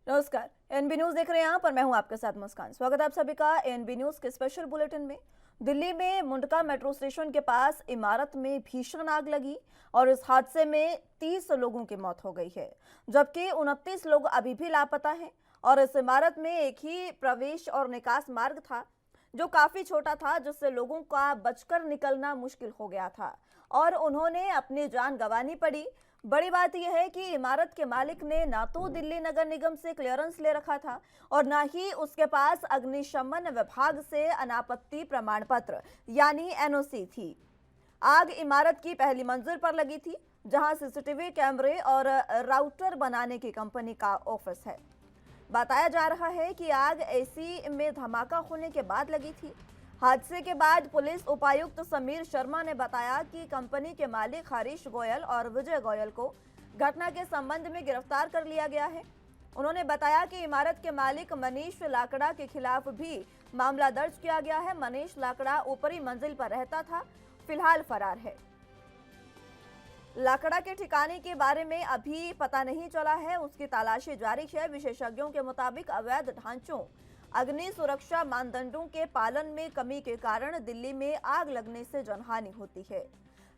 नमस्कार। NB news देख रहे हैं आप और मैं हूं आपके साथ मुस्कान। स्वागत है आप सभी का एनबी न्यूज के स्पेशल बुलेटिन में। दिल्ली में मुंडका मेट्रो स्टेशन के पास इमारत में भीषण आग लगी और इस हादसे में 30 लोगों की मौत हो गई है, जबकि 29 लोग अभी भी लापता हैं। और इस इमारत में एक ही प्रवेश और निकास मार्ग था जो काफी छोटा था, जिससे लोगों का बचकर निकलना मुश्किल हो गया था और उन्होंने अपनी जान गंवानी पड़ी। बड़ी बात यह है कि इमारत के मालिक ने ना तो दिल्ली नगर निगम से क्लियरेंस ले रखा था और ना ही उसके पास अग्निशमन विभाग से अनापत्ति प्रमाण पत्र यानी एनओसी थी। आग इमारत की पहली मंजिल पर लगी थी, जहां सीसीटीवी कैमरे और राउटर बनाने की कंपनी का ऑफिस है। बताया जा रहा है कि आग एसी में धमाका होने के बाद लगी थी। हादसे के बाद पुलिस उपायुक्त समीर शर्मा ने बताया कि कंपनी के मालिक हरीश गोयल और विजय गोयल को घटना के संबंध में गिरफ्तार कर लिया गया है। उन्होंने बताया कि इमारत के मालिक मनीष लाकड़ा के खिलाफ भी मामला दर्ज किया गया है। मनीष लाकड़ा ऊपरी मंजिल पर रहता था, फिलहाल फरार है। लाकड़ा के ठिकाने के बारे में अभी पता नहीं चला है, उसकी तलाशी जारी है। विशेषज्ञों के मुताबिक अवैध ढांचों, अग्नि सुरक्षा मानदंडों के पालन में कमी के कारण दिल्ली में आग लगने से जनहानि होती है।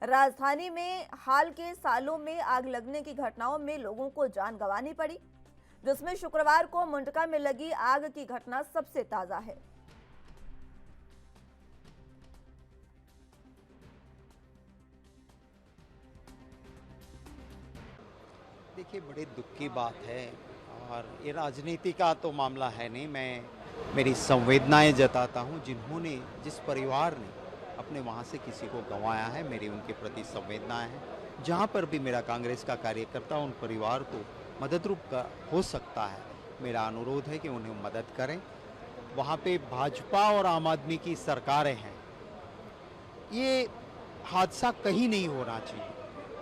राजधानी में हाल के सालों में आग लगने की घटनाओं में लोगों को जान गंवानी पड़ी, जिसमें शुक्रवार को मुंडका में लगी आग की घटना सबसे ताजा है। देखिए, बड़े दुख की बात है और ये राजनीति का तो मामला है नहीं। मैं मेरी संवेदनाएं जताता हूँ जिन्होंने, जिस परिवार ने अपने वहाँ से किसी को गंवाया है, मेरी उनके प्रति संवेदनाएं हैं। जहाँ पर भी मेरा कांग्रेस का कार्यकर्ता उन परिवार को मददरूप का हो सकता है, मेरा अनुरोध है कि उन्हें मदद करें। वहाँ पे भाजपा और आम आदमी की सरकारें हैं। ये हादसा कहीं नहीं होना चाहिए,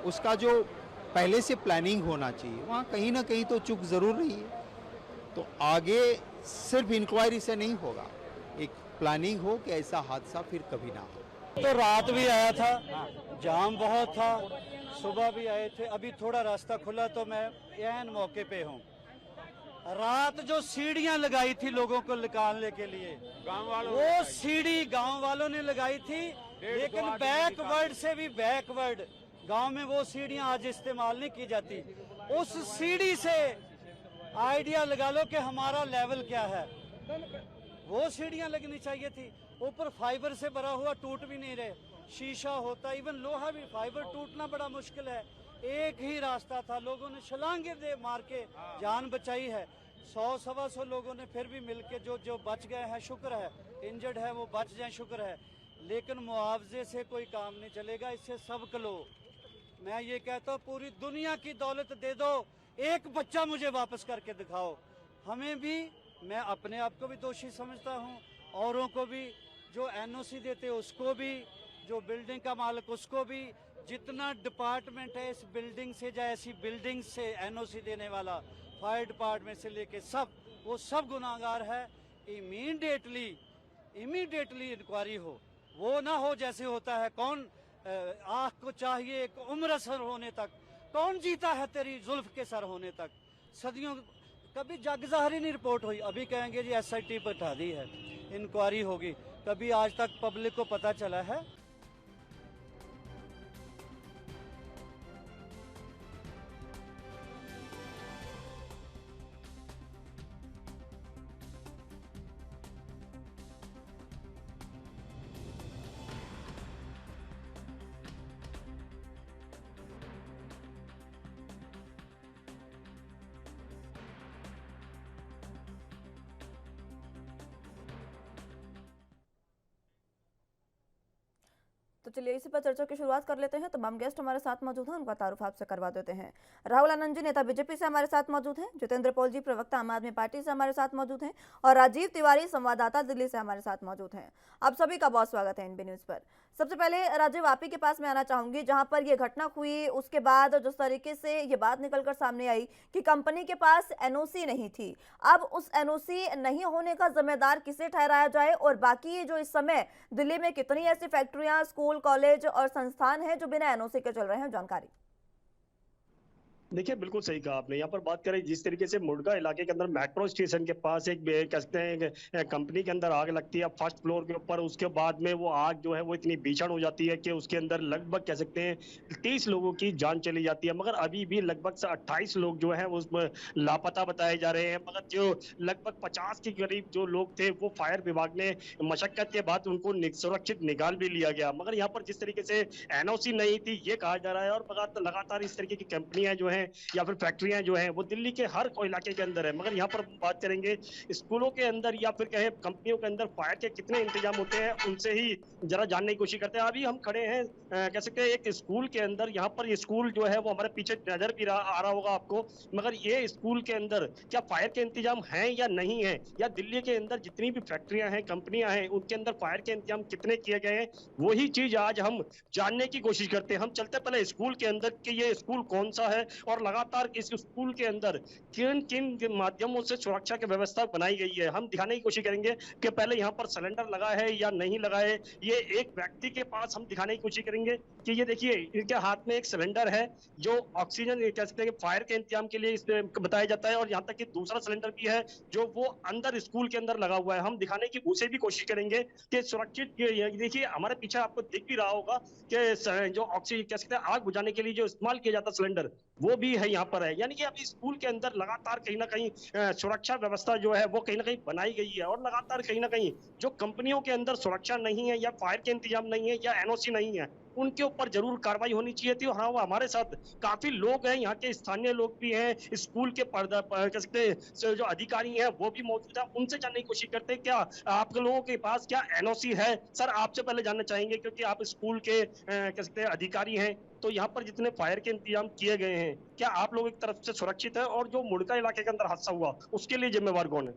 उसका जो पहले से प्लानिंग होना चाहिए, वहाँ कहीं ना कहीं तो चूक ज़रूर रही है। तो आगे सिर्फ इंक्वायरी से नहीं होगा, एक प्लानिंग हो कि ऐसा हादसा फिर कभी ना हो। तो रात भी आया था, जाम बहुत था, सुबह भी आए थे। अभी थोड़ा रास्ता खुला तो मैं एन मौके पे हूँ। रात जो सीढ़ियां लगाई थी लोगों को निकालने के लिए, वो सीढ़ी गांव वालों ने लगाई थी, लेकिन बैकवर्ड से भी बैकवर्ड गांव में वो सीढ़ियां आज इस्तेमाल नहीं की जाती। उस सीढ़ी से आइडिया लगा लो कि हमारा लेवल क्या है। वो सीढ़ियां लगनी चाहिए थी। ऊपर फाइबर से भरा हुआ टूट भी नहीं रहे, शीशा होता, इवन लोहा भी, फाइबर टूटना बड़ा मुश्किल है। एक ही रास्ता था, लोगों ने छलांगे दे मार के जान बचाई है। 100-125 लोगों ने फिर भी मिलके जो बच गए हैं, शुक्र है। इंजर्ड है वो बच जाए, शुक्र है। लेकिन मुआवजे से कोई काम नहीं चलेगा, इससे सबक लो। मैं ये कहता हूँ, पूरी दुनिया की दौलत दे दो, एक बच्चा मुझे वापस करके दिखाओ। हमें भी, मैं अपने आप को भी दोषी समझता हूँ, औरों को भी, जो एनओसी देते उसको भी, जो बिल्डिंग का मालिक उसको भी। जितना डिपार्टमेंट है इस बिल्डिंग से, या ऐसी बिल्डिंग से एनओसी देने वाला, फायर डिपार्टमेंट से लेके सब, वो सब गुनाहगार है। इमीडिएटली इंक्वायरी हो, वो ना हो जैसे होता है, कौन आँख को चाहिए एक उम्र सर होने तक, कौन जीता है तेरी जुल्फ के सर होने तक। सदियों कभी जगजाहरी नहीं रिपोर्ट हुई, अभी कहेंगे जी एसआईटी बैठा दी है, इंक्वायरी होगी। कभी आज तक पब्लिक को पता चला है? तो चलिए इसी पर चर्चा की शुरुआत कर लेते हैं। तमाम गेस्ट हमारे साथ मौजूद हैं, उनका तारुफ आपसे करवा देते हैं। राहुल आनंद जी, नेता बीजेपी से हमारे साथ मौजूद हैं। जितेंद्र पॉल जी, प्रवक्ता आम आदमी पार्टी से हमारे साथ मौजूद हैं। और राजीव तिवारी, संवाददाता दिल्ली से हमारे साथ मौजूद हैं। आप सभी का बहुत स्वागत है एनबी न्यूज पर। सबसे पहले राजीव, आप ही के पास मैं आना चाहूंगी। जहां पर यह घटना हुई उसके बाद जिस तरीके से ये बात निकलकर सामने आई कि कंपनी के पास एनओसी नहीं थी, अब उस एनओसी नहीं होने का जिम्मेदार किसे ठहराया जाए? और बाकी जो इस समय दिल्ली में कितनी ऐसी फैक्ट्रियां, स्कूल, कॉलेज और संस्थान हैं जो बिना एनओसी के चल रहे हैं, जानकारी? देखिए, बिल्कुल सही कहा आपने। यहाँ पर बात करें जिस तरीके से मुर्गा इलाके के अंदर मेट्रो स्टेशन के पास एक कह सकते हैं कंपनी के अंदर आग लगती है फर्स्ट फ्लोर के ऊपर। उसके बाद में वो आग जो है वो इतनी भीषण हो जाती है कि उसके अंदर लगभग कह सकते हैं 30 लोगों की जान चली जाती है, मगर अभी भी लगभग से 28 लोग जो है उसमें लापता बताए जा रहे हैं। मगर जो लगभग 50 के करीब जो लोग थे वो फायर विभाग ने मशक्कत के बाद उनको सुरक्षित निकाल भी लिया गया। मगर यहाँ पर जिस तरीके से एनओसी नहीं थी ये कहा जा रहा है, और लगातार इस तरीके की कंपनियां जो हैं या फिर फैक्ट्रियां जो हैं वो दिल्ली के हर इलाके के अंदर है। मगर यहाँ पर बात करेंगे स्कूलों के अंदर या फिर कहे कंपनियों के अंदर फायर के कितने इंतजाम होते हैं, उनसे ही जरा जानने की कोशिश करते हैं। अभी हम खड़े हैं कह सकते हैं एक स्कूल के अंदर। यहाँ पर ये स्कूल जो है वो हमारे पीछे नजर भी आ रहा होगा आपको। मगर ये स्कूल के अंदर क्या फायर के इंतजाम हैं या नहीं है, या दिल्ली के अंदर जितनी भी फैक्ट्रियां हैं कंपनियां हैं उनके अंदर फायर के इंतजाम कितने किए गए हैं, वही चीज आज हम जानने की कोशिश करते हैं। हम चलते पहले स्कूल के अंदर कि ये स्कूल कौन सा है और लगातार इस स्कूल के अंदर किन किन माध्यमों से सुरक्षा की व्यवस्था बनाई गई है, हम दिखाने की कोशिश करेंगे कि पहले यहाँ पर सिलेंडर लगा है या नहीं लगा है। ये एक व्यक्ति के पास हम दिखाने की कोशिश करेंगे कि ये देखिए इनके हाथ में एक सिलेंडर है जो ऑक्सीजन कह सकते हैं फायर के इंतजाम के लिए इसमें बताया जाता है, और यहाँ तक कि दूसरा सिलेंडर भी है जो वो अंदर स्कूल के अंदर लगा हुआ है। हम दिखाने की उसे भी कोशिश करेंगे कि सुरक्षित देखिए हमारे पीछे आपको दिख भी रहा होगा कि जो ऑक्सीजन कह सकते हैं आग बुझाने के लिए जो इस्तेमाल किया जाता सिलेंडर वो भी है यहाँ पर है। यानी कि अभी स्कूल के अंदर लगातार कहीं ना कहीं सुरक्षा व्यवस्था जो है वो कहीं ना कहीं बनाई गई है, और लगातार कहीं ना कहीं जो कंपनियों के अंदर सुरक्षा नहीं है या फायर के इंतजाम नहीं है या एनओसी नहीं है उनके ऊपर जरूर कार्रवाई होनी चाहिए थी। हाँ, वो हमारे साथ काफी लोग हैं, यहाँ के स्थानीय लोग भी हैं, स्कूल के कह सकते हैं जो अधिकारी हैं वो भी मौजूद है। उनसे जानने की कोशिश करते हैं क्या आप लोगों के पास क्या एनओसी है। सर, आपसे पहले जानना चाहेंगे क्योंकि आप स्कूल के कह सकते हैं अधिकारी हैं, तो यहाँ पर जितने फायर के इंतजाम किए गए हैं क्या आप लोग एक तरफ से सुरक्षित है, और जो मुड़का इलाके के अंदर हादसा हुआ उसके लिए जिम्मेवार कौन है?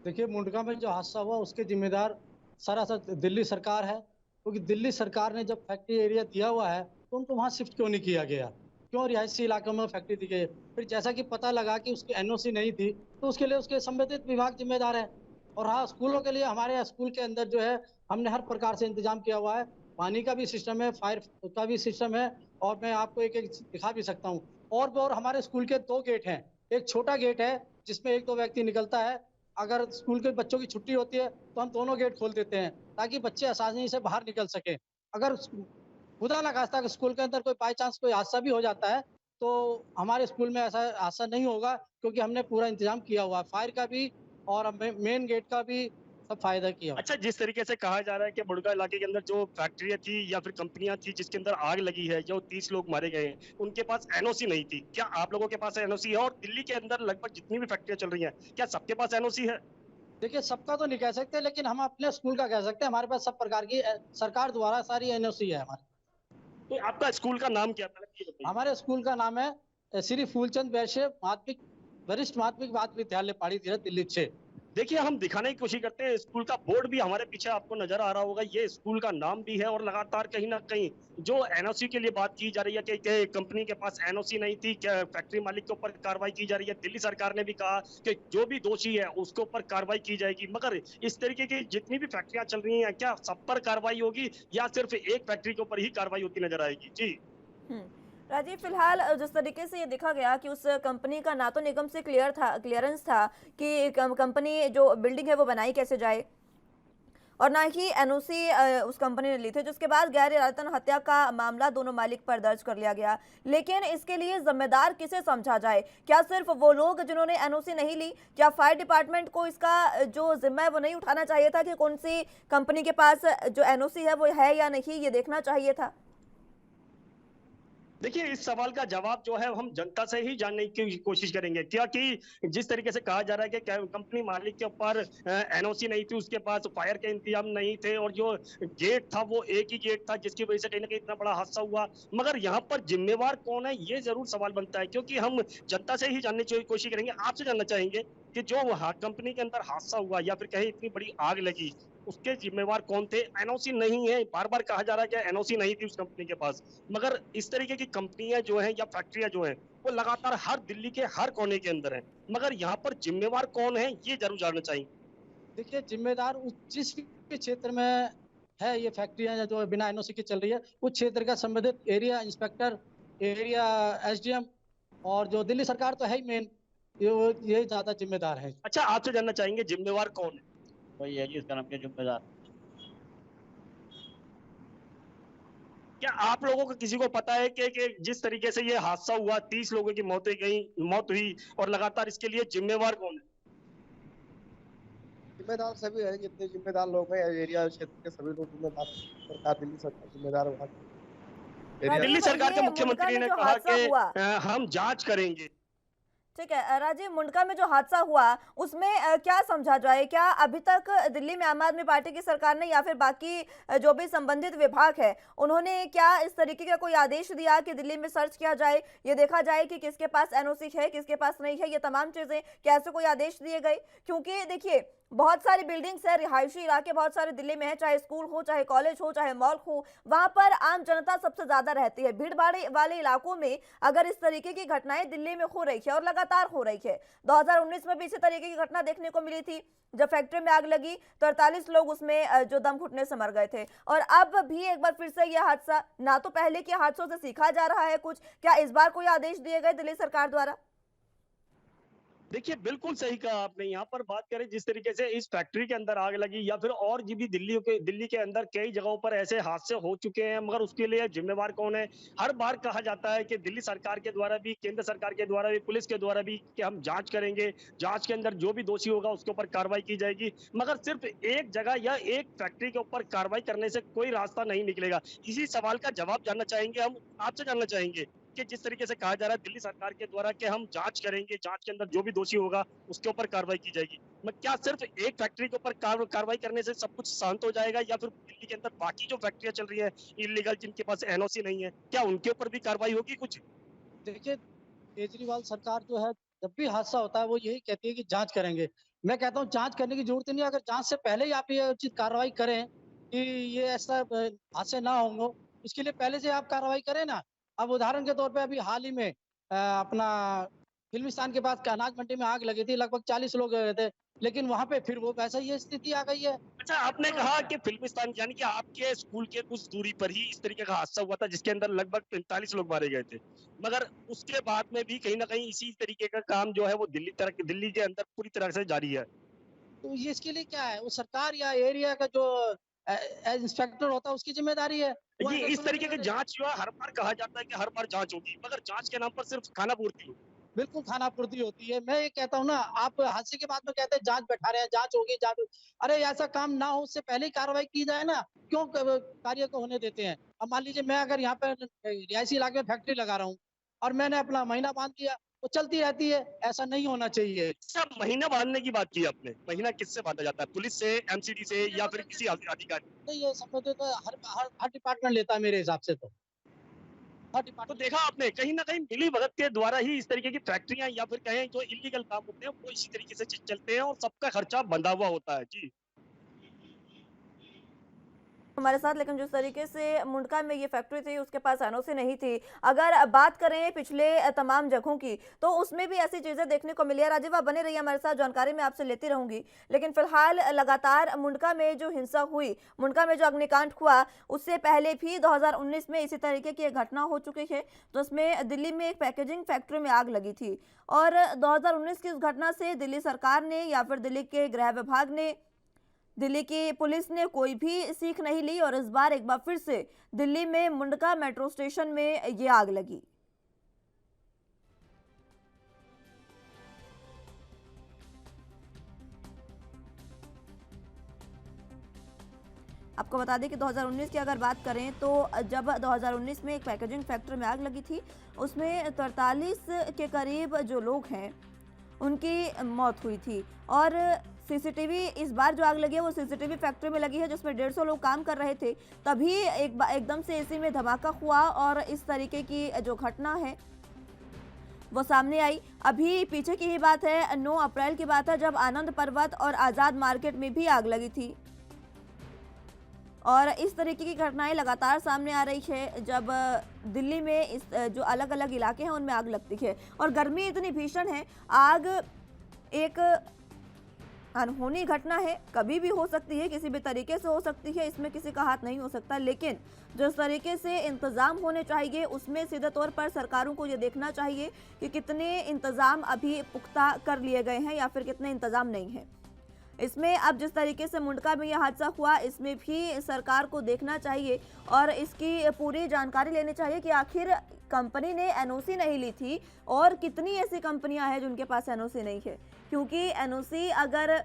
देखिए, मुंडका में जो हादसा हुआ उसके जिम्मेदार सरासर दिल्ली सरकार है, क्योंकि दिल्ली सरकार ने जब फैक्ट्री एरिया दिया हुआ है तो उनको वहाँ शिफ्ट क्यों नहीं किया गया, क्यों रिहायशी इलाकों में फैक्ट्री दी गई। फिर जैसा कि पता लगा कि उसकी एनओसी नहीं थी तो उसके लिए उसके संबंधित विभाग जिम्मेदार है। और हाँ, स्कूलों के लिए हमारे स्कूल के अंदर जो है हमने हर प्रकार से इंतजाम किया हुआ है। पानी का भी सिस्टम है, फायर का भी सिस्टम है, और मैं आपको एक एक दिखा भी सकता हूँ। और हमारे स्कूल के 2 गेट हैं। एक छोटा गेट है जिसमें 1-2 व्यक्ति निकलता है। अगर स्कूल के बच्चों की छुट्टी होती है तो हम दोनों गेट खोल देते हैं ताकि बच्चे आसानी से बाहर निकल सके। अगर खुदा ना खास्ता कि स्कूल के अंदर कोई बाई चांस कोई हादसा भी हो जाता है तो हमारे स्कूल में ऐसा हादसा नहीं होगा, क्योंकि हमने पूरा इंतजाम किया हुआ है फायर का भी और मेन गेट का भी सब फायदा किया हुआ है। अच्छा, जिस तरीके से कहा जा रहा है कि मुड़का इलाके के अंदर जो फैक्ट्रियां थी या फिर कंपनियां थी जिसके अंदर आग लगी है, जो 30 लोग मारे गए हैं, उनके पास एनओसी नहीं थी, क्या आप लोगों के पास एनओसी है? और दिल्ली के अंदर लगभग जितनी भी फैक्ट्रियां चल रही हैं क्या सबके पास एनओसी है? देखिए, सबका तो नहीं कह सकते, लेकिन हम अपने स्कूल का कह सकते हैं। हमारे पास सब प्रकार की सरकार द्वारा सारी एनओसी है हमारे। तो आपका स्कूल का नाम क्या है? ये बताइए। हमारे स्कूल का नाम है श्री फूलचंद वैश्य वरिष्ठ माध्यमिक विद्यालय पाड़ी दिल्ली 6। देखिए, हम दिखाने की कोशिश करते हैं, स्कूल का बोर्ड भी हमारे पीछे आपको नजर आ रहा होगा, ये स्कूल का नाम भी है, और लगातार कहीं ना कहीं जो एनओसी के लिए बात की जा रही है कि कंपनी के पास एनओसी नहीं थी, क्या फैक्ट्री मालिक के ऊपर कार्रवाई की जा रही है। दिल्ली सरकार ने भी कहा कि जो भी दोषी है उसके ऊपर कार्रवाई की जाएगी, मगर इस तरीके की जितनी भी फैक्ट्रियां चल रही हैं क्या सब पर कार्रवाई होगी या सिर्फ एक फैक्ट्री के ऊपर ही कार्रवाई होती नजर आएगी? जी राजीव, फिलहाल जिस तरीके से ये देखा गया कि उस कंपनी का ना तो निगम से क्लियरेंस था कि कंपनी जो बिल्डिंग है वो बनाई कैसे जाए, और ना ही एनओसी उस कंपनी ने ली थी, जिसके बाद गैर इरादतन हत्या का मामला दोनों मालिक पर दर्ज कर लिया गया। लेकिन इसके लिए जिम्मेदार किसे समझा जाए? क्या सिर्फ वो लोग जिन्होंने एनओसी नहीं ली? क्या फायर डिपार्टमेंट को इसका जो जिम्मा है वो नहीं उठाना चाहिए था कि कौन सी कंपनी के पास जो एनओसी है वो है या नहीं, ये देखना चाहिए था? देखिए, इस सवाल का जवाब जो है हम जनता से ही जानने की कोशिश करेंगे, क्या कि जिस तरीके से कहा जा रहा है कि कंपनी मालिक के ऊपर एनओसी नहीं थी, उसके पास फायर के इंतजाम नहीं थे, और जो गेट था वो एक ही गेट था जिसकी वजह से कहीं ना कहीं इतना बड़ा हादसा हुआ। मगर यहाँ पर जिम्मेवार कौन है ये जरूर सवाल बनता है, क्योंकि हम जनता से ही जानने की कोशिश करेंगे। आपसे जानना चाहेंगे कि जो कंपनी के अंदर हादसा हुआ या फिर कहीं इतनी बड़ी आग लगी उसके जिम्मेवार कौन थे? एनओसी नहीं है, बार बार कहा जा रहा है कि एनओसी नहीं थी उस कंपनी के पास, मगर इस तरीके की कंपनियां जो हैं या फैक्ट्रियां जो हैं वो लगातार हर दिल्ली के हर कोने के अंदर हैं, मगर यहाँ पर जिम्मेवार कौन है ये जरूर जानना चाहिए। देखिए, जिम्मेदार जिस भी क्षेत्र में है ये फैक्ट्रियां जो बिना एनओसी की चल रही है, उस क्षेत्र का संबंधित एरिया इंस्पेक्टर, एरिया एसडीएम और जो दिल्ली सरकार तो है ही मेन, ये ज्यादा जिम्मेदार है। अच्छा, आपसे जानना चाहेंगे जिम्मेवार कौन है? वही है जी, इसका नाम क्या, जिम्मेदार। क्या आप लोगों को किसी को पता है कि जिस तरीके से ये हादसा हुआ, 30 लोगों की मौत हुई और लगातार इसके लिए जिम्मेवार कौन है? जिम्मेदार सभी है, जितने जिम्मेदार लोग हैं एरिया क्षेत्र के सभी लोग जिम्मेदार हैं। सरकार, दिल्ली सरकार जिम्मेदार है वहाँ की एरिया। दिल्ली सरकार के ये मुंडका मुख्यमंत्री में ने जो कहा हादसा कि हुआ, हम जांच करेंगे। ठीक है राजीव, मुंडका में जो हादसा हुआ उसमें क्या समझा जाए? क्या अभी तक दिल्ली में आम आदमी पार्टी की सरकार ने या फिर बाकी जो भी संबंधित विभाग है उन्होंने क्या इस तरीके का कोई आदेश दिया कि दिल्ली में सर्च किया जाए, ये देखा जाए कि किसके पास एनओसी है किसके पास नहीं है, ये तमाम चीजें क्या ऐसे कोई आदेश दिए गए? क्योंकि देखिए बहुत सारी बिल्डिंग्स है, रिहायशी इलाके बहुत सारे दिल्ली में है, चाहे स्कूल हो चाहे कॉलेज हो चाहे मॉल हो, वहां पर आम जनता सबसे ज्यादा रहती है। भीड़ भाड़ वाले इलाकों में अगर इस तरीके की घटनाएं दिल्ली में हो रही है और लगातार हो रही है, 2019 में भी इसी तरीके की घटना देखने को मिली थी जब फैक्ट्री में आग लगी तो 48 लोग उसमें जो दम घुटने से मर गए थे। और अब भी एक बार फिर से यह हादसा, ना तो पहले के हादसों से सीखा जा रहा है कुछ, क्या इस बार कोई आदेश दिए गए दिल्ली सरकार द्वारा? देखिए, बिल्कुल सही कहा आपने। यहाँ पर बात करें जिस तरीके से इस फैक्ट्री के अंदर आग लगी या फिर और भी दिल्ली के अंदर कई जगहों पर ऐसे हादसे हो चुके हैं, मगर उसके लिए जिम्मेवार कौन है? हर बार कहा जाता है कि दिल्ली सरकार के द्वारा भी, केंद्र सरकार के द्वारा भी, पुलिस के द्वारा भी कि हम जांच करेंगे, जांच के अंदर जो भी दोषी होगा उसके ऊपर कार्रवाई की जाएगी। मगर सिर्फ एक जगह या एक फैक्ट्री के ऊपर कार्रवाई करने से कोई रास्ता नहीं निकलेगा। इसी सवाल का जवाब जानना चाहेंगे, हम आपसे जानना चाहेंगे कि जिस तरीके से कहा जा रहा है दिल्ली सरकार के द्वारा कि हम जांच करेंगे, जांच के अंदर जो भी दोषी होगा उसके ऊपर कार्रवाई की जाएगी, मैं क्या सिर्फ एक फैक्ट्री के ऊपर कार्रवाई करने से सब कुछ शांत हो जाएगा या फिर दिल्ली के अंदर बाकी जो फैक्ट्रियां चल रही है इलीगल, जिनके पास एनओसी नहीं है, क्या उनके ऊपर भी कार्रवाई होगी कुछ? देखिए, केजरीवाल सरकार जो है जब भी हादसा होता है वो यही कहती है कि जांच करेंगे। मैं कहता हूँ जांच करने की जरूरत ही नहीं है, अगर जांच से पहले ही आप ये उचित कार्रवाई करें कि ये ऐसा हादसे ना होंगे, इसके लिए पहले से आप कार्रवाई करें ना। अब उदाहरण के तौर पे अभी हाल ही में अपना फिल्मिस्तान के पास के अनाज मंडी में आग लगी थी, लगभग 40 लोग गए थे, लेकिन वहां पे फिर वो वैसा ही स्थिति आ गई है। अच्छा, आपने कहा कि फिल्मिस्तान यानी कि आपके स्कूल के कुछ दूरी पर ही इस तरीके का हादसा हुआ था जिसके अंदर लगभग 45 लोग मारे गए थे, मगर उसके बाद में भी कहीं ना कहीं इसी तरीके का काम जो है वो दिल्ली के अंदर पूरी तरह से जारी है। तो ये इसके लिए क्या है, वो सरकार या एरिया का जो इंस्पेक्टर होता है उसकी जिम्मेदारी है। वो ये अगर इस समय तरीके की पे जांच जो है हर बार कहा जाता है कि हर बार जांच होगी, मगर जांच के नाम पर सिर्फ खाना पूर्ति। बिल्कुल खानापूर्ति होती है। मैं ये कहता हूँ ना, आप हादसे के बाद में कहते हैं जांच बैठा रहे हैं, जांच होगी जांच अरे ऐसा काम ना हो, उससे पहले ही कार्रवाई की जाए ना, क्यों कार्य को होने देते हैं? अब मान लीजिए मैं अगर यहाँ पे रिहायशी इलाके में फैक्ट्री लगा रहा हूँ और मैंने अपना महीना बांध दिया, वो चलती रहती है, ऐसा नहीं होना चाहिए। अच्छा, महीना बांधने की बात की आपने, महीना किससे बांधा जाता है? पुलिस से, एमसीडी से या फिर किसी अधिकारी? तो ये समझते तो हर डिपार्टमेंट लेता है मेरे हिसाब से, तो हर तो डिपार्टमेंट। देखा आपने कहीं ना कहीं मिली भगत के द्वारा ही इस तरीके की फैक्ट्रियां या फिर कहें जो इलीगल काम होते हैं वो इसी तरीके से चलते हैं और सबका खर्चा बंधा हुआ होता है जी। हमारे साथ, लेकिन जिस तरीके से मुंडका में ये फैक्ट्री थी उसके पास एनओसी नहीं थी। अगर बात करें पिछले तमाम जगहों की तो उसमें भी ऐसी चीजें देखने को मिली है। राजीव, आप बने रहिए हमारे साथ, जानकारी मैं आपसे लेती रहूंगी। लेकिन फिलहाल लगातार मुंडका में जो हिंसा हुई, मुंडका में जो अग्निकांड हुआ, उससे पहले भी 2019 में इसी तरीके की एक घटना हो चुकी है जिसमें दिल्ली में एक पैकेजिंग फैक्ट्री में आग लगी थी। और 2019 की उस घटना से दिल्ली सरकार ने या फिर दिल्ली के गृह विभाग ने, दिल्ली की पुलिस ने कोई भी सीख नहीं ली और इस बार एक बार फिर से दिल्ली में मुंडका मेट्रो स्टेशन में ये आग लगी। आपको बता दें कि 2019 की अगर बात करें तो जब 2019 में एक पैकेजिंग फैक्ट्री में आग लगी थी उसमें 43 के करीब जो लोग हैं उनकी मौत हुई थी। और सीसीटीवी, इस बार जो आग लगी है वो सीसीटीवी फैक्ट्री में लगी है जिसमें 150 लोग काम कर रहे थे, तभी एकदम से एसी में धमाका हुआ और इस तरीके की जो घटना है वो सामने आई। अभी पीछे की ही बात है, 9 अप्रैल की बात है जब आनंद पर्वत और आज़ाद मार्केट में भी आग लगी थी। और इस तरीके की घटनाएं लगातार सामने आ रही है जब दिल्ली में इस जो अलग अलग इलाके हैं उनमें आग लगती है। और गर्मी इतनी भीषण है, आग एक अनहोनी घटना है, कभी भी हो सकती है, किसी भी तरीके से हो सकती है, इसमें किसी का हाथ नहीं हो सकता। लेकिन जिस तरीके से इंतजाम होने चाहिए उसमें सीधे तौर पर सरकारों को ये देखना चाहिए कि कितने इंतजाम अभी पुख्ता कर लिए गए हैं या फिर कितने इंतजाम नहीं है। इसमें अब जिस तरीके से मुंडका में यह हादसा हुआ, इसमें भी सरकार को देखना चाहिए और इसकी पूरी जानकारी लेनी चाहिए कि आखिर कंपनी ने एनओसी नहीं ली थी और कितनी ऐसी कंपनियां हैं जिनके पास एनओसी नहीं है। क्योंकि एनओसी अगर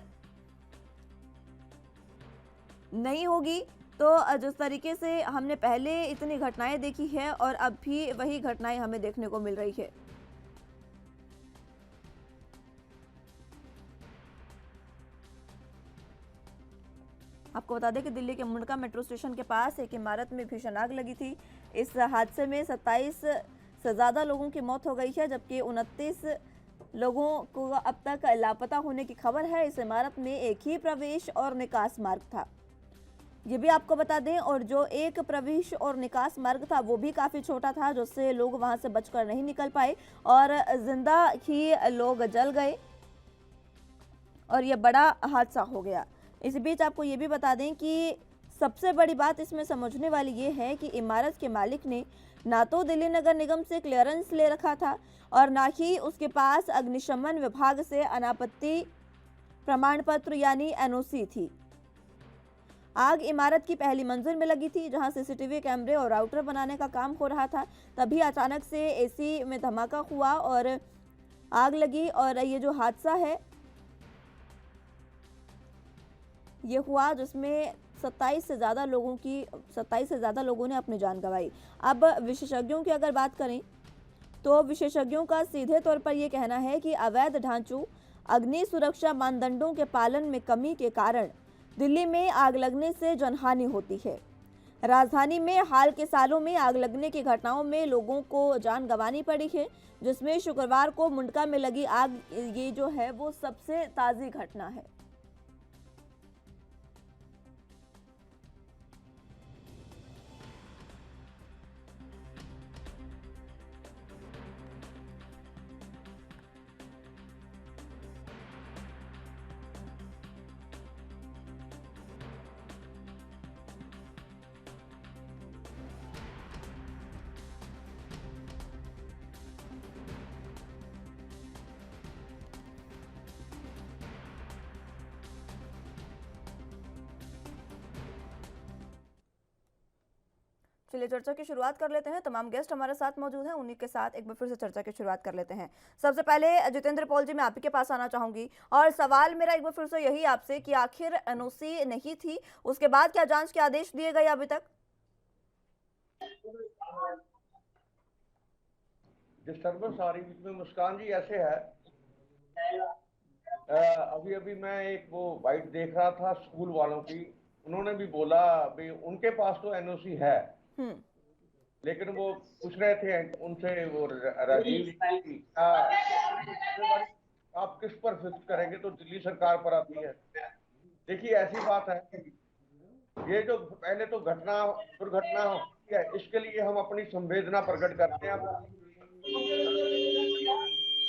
नहीं होगी तो जिस तरीके से हमने पहले इतनी घटनाएं देखी है और अब भी वही घटनाएं हमें देखने को मिल रही है। आपको बता दें कि दिल्ली के मुंडका मेट्रो स्टेशन के पास एक इमारत में भीषण आग लगी थी। इस हादसे में 27 से ज़्यादा लोगों की मौत हो गई है, जबकि 29 लोगों को अब तक लापता होने की खबर है। इस इमारत में एक ही प्रवेश और निकास मार्ग था, ये भी आपको बता दें, और जो एक प्रवेश और निकास मार्ग था वो भी काफ़ी छोटा था, जिससे लोग वहां से बचकर नहीं निकल पाए और जिंदा ही लोग जल गए और ये बड़ा हादसा हो गया। इस बीच आपको ये भी बता दें कि सबसे बड़ी बात इसमें समझने वाली ये है कि इमारत के मालिक ने ना तो दिल्ली नगर निगम से क्लियरेंस ले रखा था और ना ही उसके पास अग्निशमन विभाग से अनापत्ति प्रमाण पत्र यानी एनओसी थी। आग इमारत की पहली मंजिल में लगी थी, जहां सीसीटीवी कैमरे और राउटर बनाने का काम हो रहा था। तभी अचानक से एसी में धमाका हुआ और आग लगी और ये जो हादसा है ये हुआ, जिसमें 27 से ज़्यादा लोगों ने अपनी जान गंवाई। अब विशेषज्ञों की अगर बात करें तो विशेषज्ञों का सीधे तौर पर यह कहना है कि अवैध ढांचों, अग्नि सुरक्षा मानदंडों के पालन में कमी के कारण दिल्ली में आग लगने से जनहानि होती है। राजधानी में हाल के सालों में आग लगने की घटनाओं में लोगों को जान गंवानी पड़ी है, जिसमें शुक्रवार को मुंडका में लगी आग ये जो है वो सबसे ताज़ी घटना है। चलिए चर्चा की शुरुआत कर लेते हैं। तमाम गेस्ट हमारे साथ मौजूद हैं, उन्हीं के साथ एक बार फिर से चर्चा की शुरुआत कर लेते हैं। सबसे पहले जितेंद्र पॉल जी, मैं आप ही के पास आना चाहूंगी और सवाल मेरा एक बार फिर से यही आपसे कि आखिर एनओसी नहीं थी, उसके बाद क्या जांच के आदेश दिए गए अभी तक? डिस्टर्बेंस आ रही बीच में। मुस्कान जी ऐसे है, अभी अभी मैं एक वो बाइट देख रहा था स्कूल वालों की, उन्होंने भी बोला भाई उनके पास तो एनओसी है, लेकिन वो पूछ रहे थे उनसे, वो राजीव आप किस पर फिक्स करेंगे, तो दिल्ली सरकार पर आती है। देखिए ऐसी बात है, ये जो पहले तो दुर्घटना है, इसके लिए हम अपनी संवेदना प्रकट करते हैं।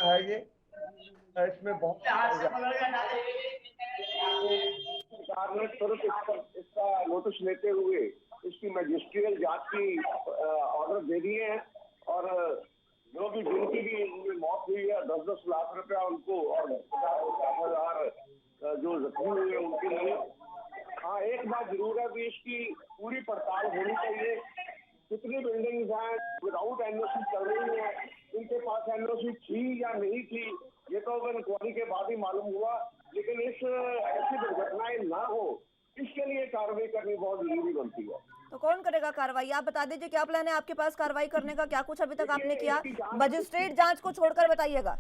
है ये इसमें बहुत सरकार ने तुरंत इसका नोटिस लेते हुए इसकी मैजिस्ट्रियल जांच की ऑर्डर दे दिए हैं और जो भी जिनकी भी इनमें मौत हुई है 10-10 लाख रुपया उनको और 50,000 जो जख्मी हुए उनके लिए। हाँ, एक बात जरूर है कि इसकी पूरी पड़ताल होनी चाहिए। कितनी बिल्डिंग्स हैं विदाउट एनओसी चल रही है, इनके पास एनओसी थी या नहीं थी, ये तो इंक्वायरी के बाद ही मालूम हुआ। लेकिन ऐसी दुर्घटनाएं ना हो, इसके लिए कार्रवाई करनी बहुत जरूरी बनती है। तो कौन करेगा कार्रवाई? आप बता दीजिए, क्या प्लान है आपके पास कार्रवाई करने का? क्या कुछ अभी तक आपने किया? मजिस्ट्रेट जांच को छोड़कर बताइएगा।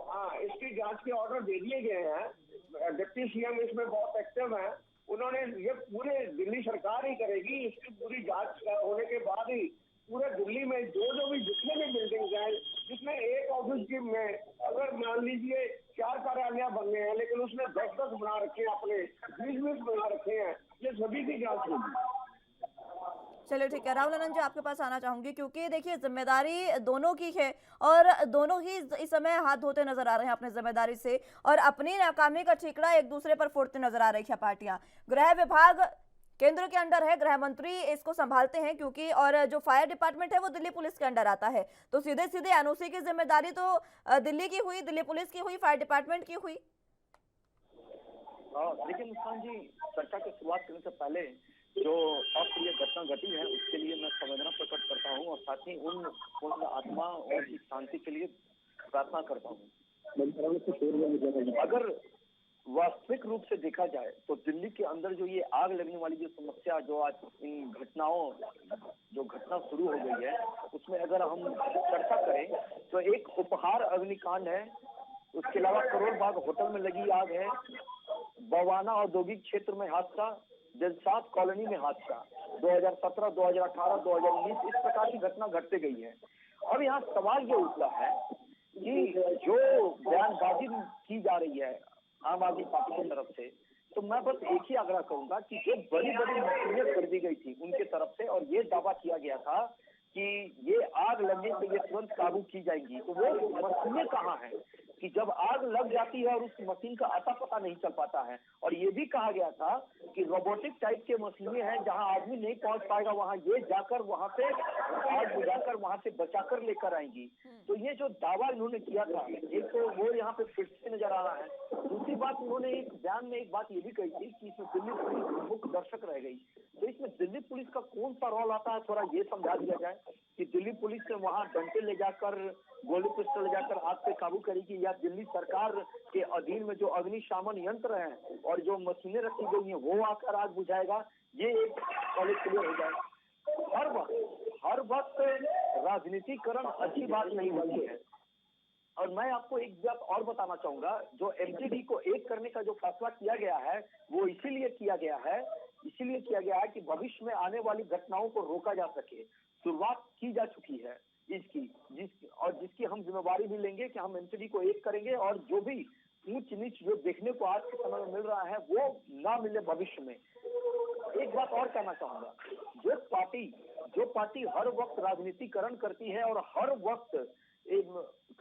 हाँ, इसकी जांच के ऑर्डर दे दिए गए हैं। डिप्टी सीएम इसमें बहुत एक्टिव हैं। उन्होंने ये पूरे दिल्ली सरकार ही करेगी। इसकी पूरी जांच होने के बाद ही पूरे दिल्ली में जो भी जितने भी बिल्डिंग्स हैं, जिसमें एक ऑफिस की में अगर मान लीजिए 4 कार्यालय बनने हैं, लेकिन उसने 10-10 बना रखे हैं, अपने 20-20 बना रखे हैं, ये सभी की जांच होगी। चलिए ठीक है, राहुल आनंद जी आपके पास आना चाहूंगी, क्योंकि देखिए जिम्मेदारी दोनों की है और दोनों ही इस समय हाथ धोते नजर आ रहे हैं अपनी जिम्मेदारी से, और अपनी नाकामी का ठीकरा एक दूसरे पर फोड़ते नजर आ रही है पार्टियां। गृह विभाग केंद्र के अंडर है, गृह मंत्री इसको संभालते हैं क्योंकि, और जो फायर डिपार्टमेंट है वो दिल्ली पुलिस के अंडर आता है, तो सीधे सीधे एनओसी की जिम्मेदारी तो दिल्ली की हुई, दिल्ली पुलिस की हुई, फायर डिपार्टमेंट की हुई। लेकिन मुस्कान जी, चर्चा की शुरुआत करने से पहले जो अप्रिय घटना घटी है उसके लिए मैं संवेदना प्रकट करता हूं और साथ ही उन आत्मा और की शांति के लिए प्रार्थना करता हूं। अगर वास्तविक रूप से देखा जाए तो दिल्ली के अंदर जो ये आग लगने वाली जो समस्या, जो आज इन घटनाओं जो घटना शुरू हो गई है उसमें अगर हम चर्चा करें तो एक उपहार अग्निकांड है, उसके अलावा करोड़ बाग होटल में लगी आग है, बवाना औद्योगिक क्षेत्र में हादसा, दिलसाद कॉलोनी में हादसा, 2017, 2018, 2019 इस प्रकार की घटना घटते गई है। अब यहाँ सवाल ये उठता है कि जो बयानबाजी की जा रही है आम आदमी पार्टी की तरफ से, तो मैं बस एक ही आग्रह करूंगा कि जो बड़ी बड़ी मशीनें कर दी गई थी उनके तरफ से और ये दावा किया गया था कि ये आग लगने से ये तुरंत काबू की जाएंगी, तो वो मशीनें कहाँ हैं कि जब आग लग जाती है और उस मशीन का आता पता नहीं चल पाता है। और ये भी कहा गया था कि रोबोटिक टाइप के मशीनें हैं, जहां आदमी नहीं पहुंच पाएगा वहां ये जाकर वहां पे आग बुझाकर वहां से बचाकर लेकर आएंगी। तो ये जो दावा इन्होंने किया था, एक तो वो यहाँ पे फिर से नजर आ रहा है। दूसरी बात, उन्होंने एक बयान में एक बात ये भी कही थी कि इसमें दिल्ली पुलिस मुख्य दर्शक रह गई, तो इसमें दिल्ली पुलिस का कौन सा रोल आता है, थोड़ा ये समझा दिया जाए कि दिल्ली पुलिस ने वहां डंडे ले जाकर, गोली पिस्टल ले जाकर आग पे काबू करेगी, या दिल्ली सरकार के अधीन में जो अग्निशमन यंत्र हैं और जो मशीनें रखी गई हैं वो आकर आग बुझाएगा, ये एक कॉलेज क्लियर हो जाए। हर वक्त राजनीतिकरण अच्छी बात नहीं होती है। और मैं आपको एक बात और बताना चाहूंगा, जो एमटीडी को एक करने का जो फैसला किया गया है वो इसीलिए किया गया है कि भविष्य में आने वाली घटनाओं को रोका जा सके। शुरुआत की जा चुकी है जिसकी हम जिम्मेवारी भी लेंगे कि हम एमटीडी को एक करेंगे और जो भी ऊंच नीच जो देखने को आज के समय में मिल रहा है वो ना मिले भविष्य में। एक बात और कहना चाहूंगा, जो पार्टी हर वक्त राजनीतिकरण करती है और हर वक्त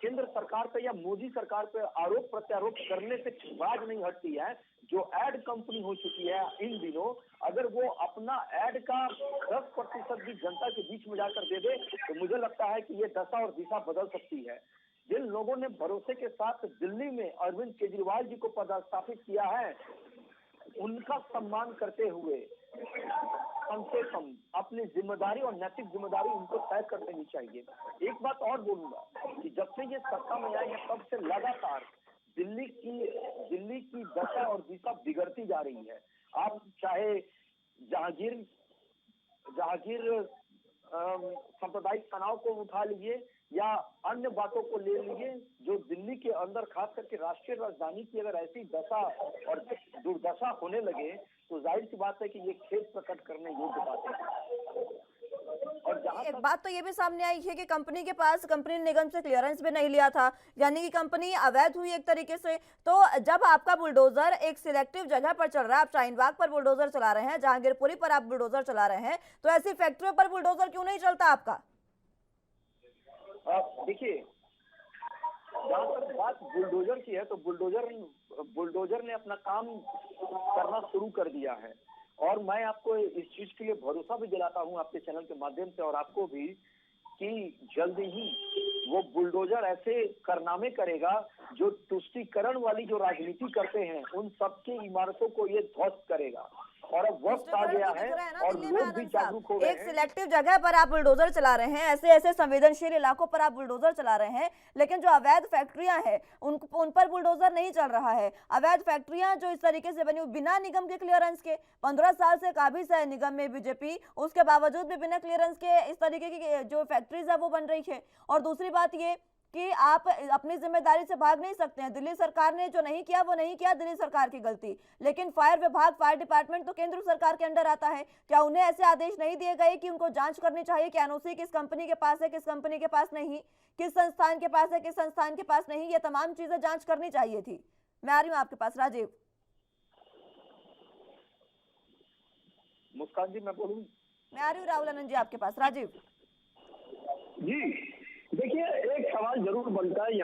केंद्र सरकार पे या मोदी सरकार पे आरोप प्रत्यारोप करने से बाज नहीं हटती है, जो एड कंपनी हो चुकी है इन दिनों, अगर वो अपना एड का 10% भी जनता के बीच में जाकर दे दे तो मुझे लगता है कि ये दशा और दिशा बदल सकती है। जिन लोगों ने भरोसे के साथ दिल्ली में अरविंद केजरीवाल जी को पदस्थापित किया है, उनका सम्मान करते हुए कम से कम अपनी जिम्मेदारी और नैतिक जिम्मेदारी उनको तय कर देनी चाहिए। एक बात और बोलूंगा कि जब से ये सत्ता में आए हैं तब से लगातार दिल्ली की दशा और दिशा बिगड़ती जा रही है। आप चाहे जहांगीर सांप्रदायिक तनाव को उठा लीजिए या अन्य बातों को ले लीजिए, जो दिल्ली के अंदर खास करके राष्ट्रीय राजधानी की अगर ऐसी दशा और दुर्दशा होने लगे तो जाहिर सी बात है कि ये खेद प्रकट करने योग्य बात है। और एक बात तो ये भी सामने आई है कि कंपनी के पास, कंपनी निगम से क्लियरेंस भी नहीं लिया था, यानी कि कंपनी अवैध हुई एक तरीके से। तो जब आपका बुलडोजर एक सिलेक्टिव जगह पर चल रहा है, आप शाहीनबाग पर बुलडोजर चला रहे हैं, जहांगीरपुरी पर आप बुलडोजर चला रहे हैं, तो ऐसी फैक्ट्रियों पर बुलडोजर क्यों नहीं चलता आपका? देखिए, जहाँ तक बात बुलडोजर की है तो बुलडोजर ने अपना काम करना शुरू कर दिया है और मैं आपको इस चीज के लिए भरोसा भी दिलाता हूँ आपके चैनल के माध्यम से और आपको भी कि जल्दी ही वो बुलडोजर ऐसे कारनामे करेगा जो तुष्टीकरण वाली जो राजनीति करते हैं उन सबकी इमारतों को ये ध्वस्त करेगा। और अब वक्त आ गया है और लोग भी जागरूक हो गए हैं। एक सिलेक्टिव जगह पर आप बुलडोजर चला रहे हैं, ऐसे संवेदनशील इलाकों पर आप बुलडोजर चला रहे हैं, लेकिन जो अवैध फैक्ट्रियां हैं उन पर बुलडोजर नहीं चल रहा है। अवैध फैक्ट्रियां जो इस तरीके से बनी बिना निगम के क्लियरेंस के, 15 साल से काबिज है निगम में बीजेपी, उसके बावजूद भी बिना क्लियरेंस के इस तरीके की जो फैक्ट्रीज है वो बन रही है। और दूसरी बात ये कि आप अपनी जिम्मेदारी से भाग नहीं सकते हैं। दिल्ली सरकार ने जो नहीं किया वो नहीं किया, दिल्ली सरकार की गलती, लेकिन फायर विभाग, फायर डिपार्टमेंट तो केंद्र सरकार के अंडर आता है। क्या उन्हें ऐसे आदेश नहीं दिए गए कि उनको जांच करनी चाहिए कि एनओसी किस कंपनी के पास है, किस कंपनी के पास नहीं, किस संस्थान के पास है, किस संस्थान के पास नहीं? ये तमाम चीजें जांच करनी चाहिए थी। मैं आ रही हूँ आपके पास, राजीव। मुस्कान जी, मैं बोलूं, मैं आ रही हूँ राहुल आनंद जी आपके पास। राजीव जी देखिए, एक सवाल जरूर बनता है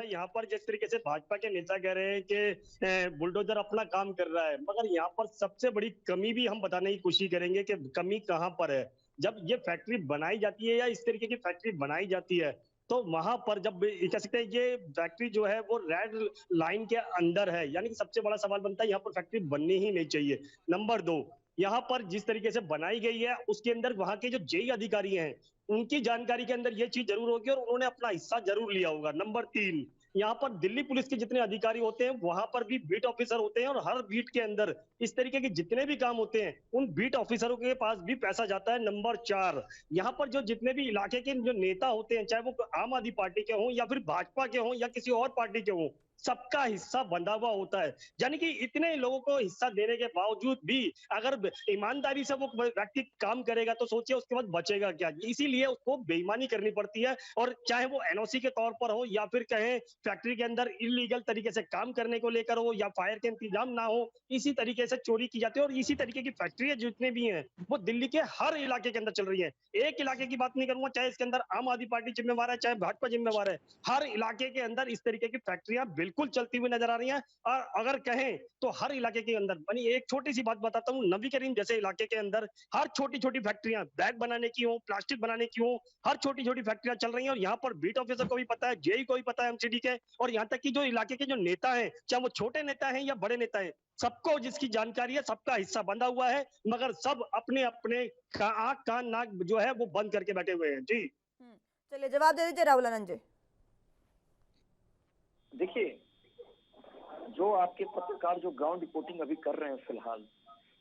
यहाँ पर जिस तरीके से भाजपा के नेता कह रहे हैं कि बुलडोजर अपना काम कर रहा है, मगर यहाँ पर सबसे बड़ी कमी भी हम बताने की कोशिश करेंगे कि कमी कहाँ पर है। जब ये फैक्ट्री बनाई जाती है या इस तरीके की फैक्ट्री बनाई जाती है, तो वहां पर जब कह सकते हैं ये फैक्ट्री जो है वो रेड लाइन के अंदर है, यानी कि सबसे बड़ा सवाल बनता है यहाँ पर फैक्ट्री बननी ही नहीं चाहिए। नंबर 2, यहाँ पर जिस तरीके से बनाई गई है उसके अंदर वहां के जो जेई अधिकारी हैं उनकी जानकारी के अंदर ये चीज जरूर होगी और उन्होंने अपना हिस्सा जरूर लिया होगा। नंबर 3, यहाँ पर दिल्ली पुलिस के जितने अधिकारी होते हैं वहां पर भी बीट ऑफिसर होते हैं और हर बीट के अंदर इस तरीके के जितने भी काम होते हैं उन बीट ऑफिसरों के पास भी पैसा जाता है। नंबर 4, यहाँ पर जो जितने भी इलाके के जो नेता होते हैं, चाहे वो आम आदमी पार्टी के हों या फिर भाजपा के हों या किसी और पार्टी के हों, सबका हिस्सा बंधा हुआ होता है। यानी कि इतने लोगों को हिस्सा देने के बावजूद भी अगर ईमानदारी से वो व्यक्ति काम करेगा तो सोचिए उसके बाद बचेगा क्या। इसीलिए उसको बेईमानी करनी पड़ती है, और चाहे वो एनओसी के तौर पर हो या फिर कहें फैक्ट्री के अंदर इलीगल तरीके से काम करने को लेकर हो या फायर के इंतजाम ना हो, इसी तरीके से चोरी की जाती है। और इसी तरीके की फैक्ट्रियां जितने भी हैं वो दिल्ली के हर इलाके के अंदर चल रही है। एक इलाके की बात नहीं करूंगा, चाहे इसके अंदर आम आदमी पार्टी जिम्मेवार है चाहे भाजपा जिम्मेवार है, हर इलाके के अंदर इस तरीके की फैक्ट्रियां बिल्कुल चलती हुई नजर आ रही हैं। और अगर कहें तो हर इलाके के अंदर, यानी एक छोटी सी बात बताता हूँ, नबी करीम जैसे इलाके के अंदर हर छोटी छोटी फैक्ट्रियां बैग बनाने की हो, प्लास्टिक बनाने की हो, हर छोटी छोटी फैक्ट्रियां चल रही हैं। और यहाँ पर बीट ऑफिसर को भी पता है, जेई को भी पता है, एमसीडी के, और यहाँ तक कि जो इलाके के जो नेता हैं, चाहे वो छोटे नेता हैं या बड़े नेता हैं, सबको जिसकी जानकारी है सबका हिस्सा बंधा हुआ है, मगर सब अपने अपने आंख कान नाक जो है वो बंद करके बैठे हुए हैं। जी चलिए जवाब दे दीजिए राहुल आनंद जी। देखिए, जो आपके पत्रकार जो ग्राउंड रिपोर्टिंग अभी कर रहे हैं फिलहाल,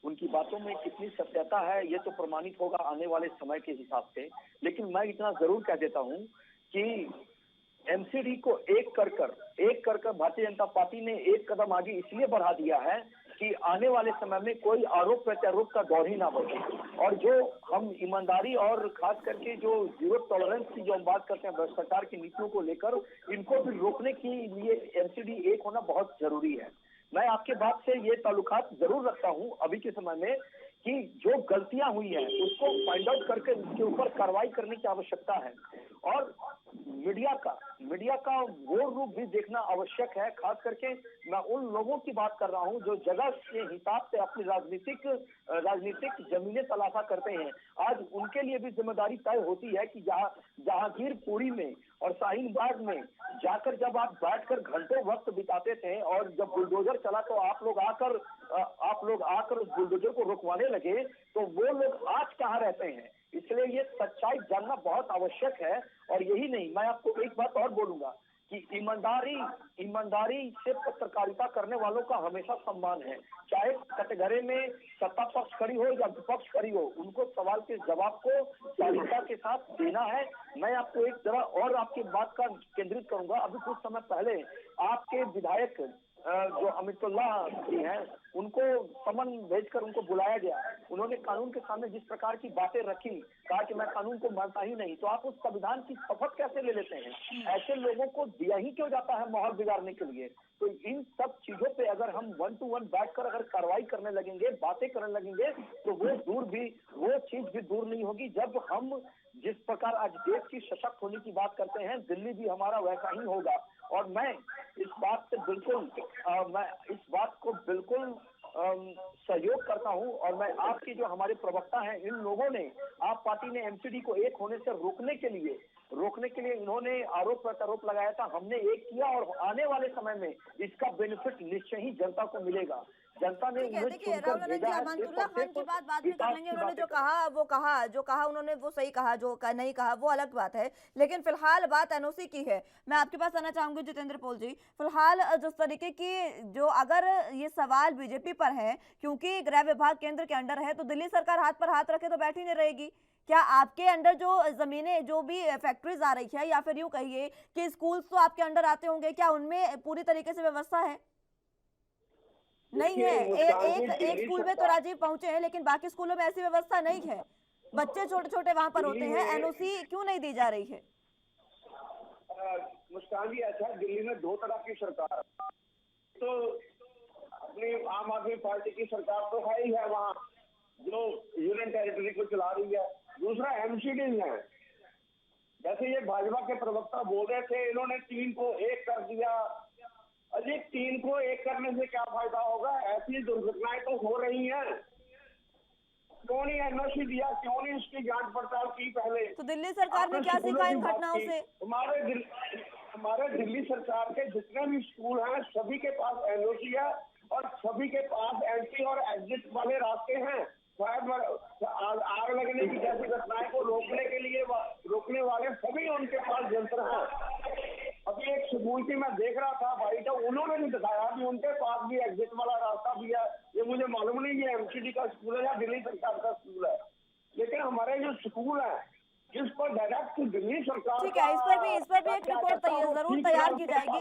उनकी बातों में कितनी सत्यता है ये तो प्रमाणित होगा आने वाले समय के हिसाब से। लेकिन मैं इतना जरूर कह देता हूं कि एमसीडी को एक कर भारतीय जनता पार्टी ने एक कदम आगे इसलिए बढ़ा दिया है कि आने वाले समय में कोई आरोप प्रत्यारोप का दौर ही ना बचे। और जो हम ईमानदारी और खास करके जो जीरो टॉलरेंस की जो हम बात करते हैं भ्रष्टाचार की नीतियों को लेकर, इनको भी रोकने के लिए एमसीडी एक होना बहुत जरूरी है। मैं आपके बात से ये ताल्लुकात जरूर रखता हूं अभी के समय में कि जो गलतियां हुई हैं उसको फाइंड आउट करके उसके ऊपर कार्रवाई करने की आवश्यकता है। और मीडिया का वो रूप भी देखना आवश्यक है। खास करके मैं उन लोगों की बात कर रहा हूं जो जगह के हिसाब से अपनी राजनीतिक जमीनें तलाशा करते हैं। आज उनके लिए भी जिम्मेदारी तय होती है कि जहांगीरपुरी में और शाहीन बाग में जाकर जब आप बैठकर घंटों वक्त बिताते थे और जब बुलडोजर चला तो आप लोग आकर उस बुलडोजर को रुकवाने लगे, तो वो लोग आज कहाँ रहते हैं। इसलिए ये सच्चाई जानना बहुत आवश्यक है। और यही नहीं, मैं आपको एक बात और बोलूंगा कि ईमानदारी से पत्रकारिता करने वालों का हमेशा सम्मान है। चाहे कटघरे में सत्ता पक्ष खड़ी हो या विपक्ष खड़ी हो, उनको सवाल के जवाब को शालीनता के साथ देना है। मैं आपको एक जरा और आपकी बात का केंद्रित करूंगा। अभी कुछ समय पहले आपके विधायक जो अमितुल्लाह जी हैं, उनको समन भेजकर उनको बुलाया गया। उन्होंने कानून के सामने जिस प्रकार की बातें रखी, कहा कि मैं कानून को मानता ही नहीं, तो आप उस संविधान की शपथ कैसे ले लेते हैं? ऐसे लोगों को दिया ही क्यों जाता है माहौल बिगाड़ने के लिए? तो इन सब चीजों पे अगर हम 1 to 1 बैठकर अगर कार्रवाई करने लगेंगे, बातें करने लगेंगे, तो वो चीज भी दूर नहीं होगी। जब हम जिस प्रकार आज देश की सशक्त होने की बात करते हैं, दिल्ली भी हमारा वैसा ही होगा। और मैं इस बात को बिल्कुल सहयोग करता हूं। और मैं आपकी जो हमारे प्रवक्ता हैं, इन लोगों ने, आप पार्टी ने एमसीडी को एक होने से रोकने के लिए इन्होंने आरोप प्रत्यारोप लगाया था। हमने एक किया और आने वाले समय में इसका बेनिफिट निश्चय ही जनता को मिलेगा। जनता ने देखिए राहुल आनंद जी, अमानतुल्लाह खान की बात बाद में कर लेंगे। उन्होंने जो कहा उन्होंने वो सही कहा, जो नहीं कहा वो अलग बात है। लेकिन फिलहाल बात एनओसी की है। मैं आपके पास आना चाहूंगी जितेंद्र पॉल जी। फिलहाल जिस तरीके की जो अगर ये सवाल बीजेपी पर है, क्योंकि गृह विभाग केंद्र के अंडर है, तो दिल्ली सरकार हाथ पर हाथ रखे तो बैठी नहीं रहेगी। क्या आपके अंडर जो जमीनें, जो भी फैक्ट्रीज आ रही है, या फिर यूं कहिए कि स्कूल्स तो आपके अंडर आते होंगे, क्या उनमें पूरी तरीके से व्यवस्था है? नहीं है। एक स्कूल में तो राजीव पहुंचे हैं, लेकिन बाकी स्कूलों में ऐसी व्यवस्था नहीं है। बच्चे छोटे छोटे वहां पर होते हैं। एनओसी क्यों नहीं दी जा रही है? मुस्कान जी, ऐसा दिल्ली में 2 तरह की सरकार, तो अपनी आम आदमी पार्टी की सरकार तो है ही है, वहाँ जो यूनियन यूनियन टेरिटरी को चला रही है। दूसरा एमसीडी है, जैसे ये भाजपा के प्रवक्ता बोल रहे थे, इन्होंने 3 को 1 कर दिया। अजी 3 को 1 करने से क्या फायदा होगा? ऐसी दुर्घटनाएं तो हो रही हैं। क्यों नहीं एनओसी दिया, क्यों नहीं इसकी जांच पड़ताल की पहले? तो दिल्ली सरकार ने क्या सीखा इन घटनाओं से? हमारे दिल्ली सरकार के जितने भी स्कूल हैं सभी के पास एनओसी है और सभी के पास एंट्री और एग्जिट वाले रास्ते हैं। आग लगने की जैसी घटनाएं को रोकने वाले सभी उनके पास यंत्र हैं। अभी एक स्कूल की मैं देख रहा था भाई, तो उन्होंने भी बताया कि उनके पास भी एग्जिट वाला रास्ता भी है। ये मुझे मालूम नहीं ये एमसीडी का स्कूल है या दिल्ली सरकार का स्कूल है, लेकिन हमारे जो स्कूल है जिस पर डायरेक्ट दिल्ली सरकार, ठीक है, इस पर भी एक रिपोर्ट जरूर तैयार की जाएगी।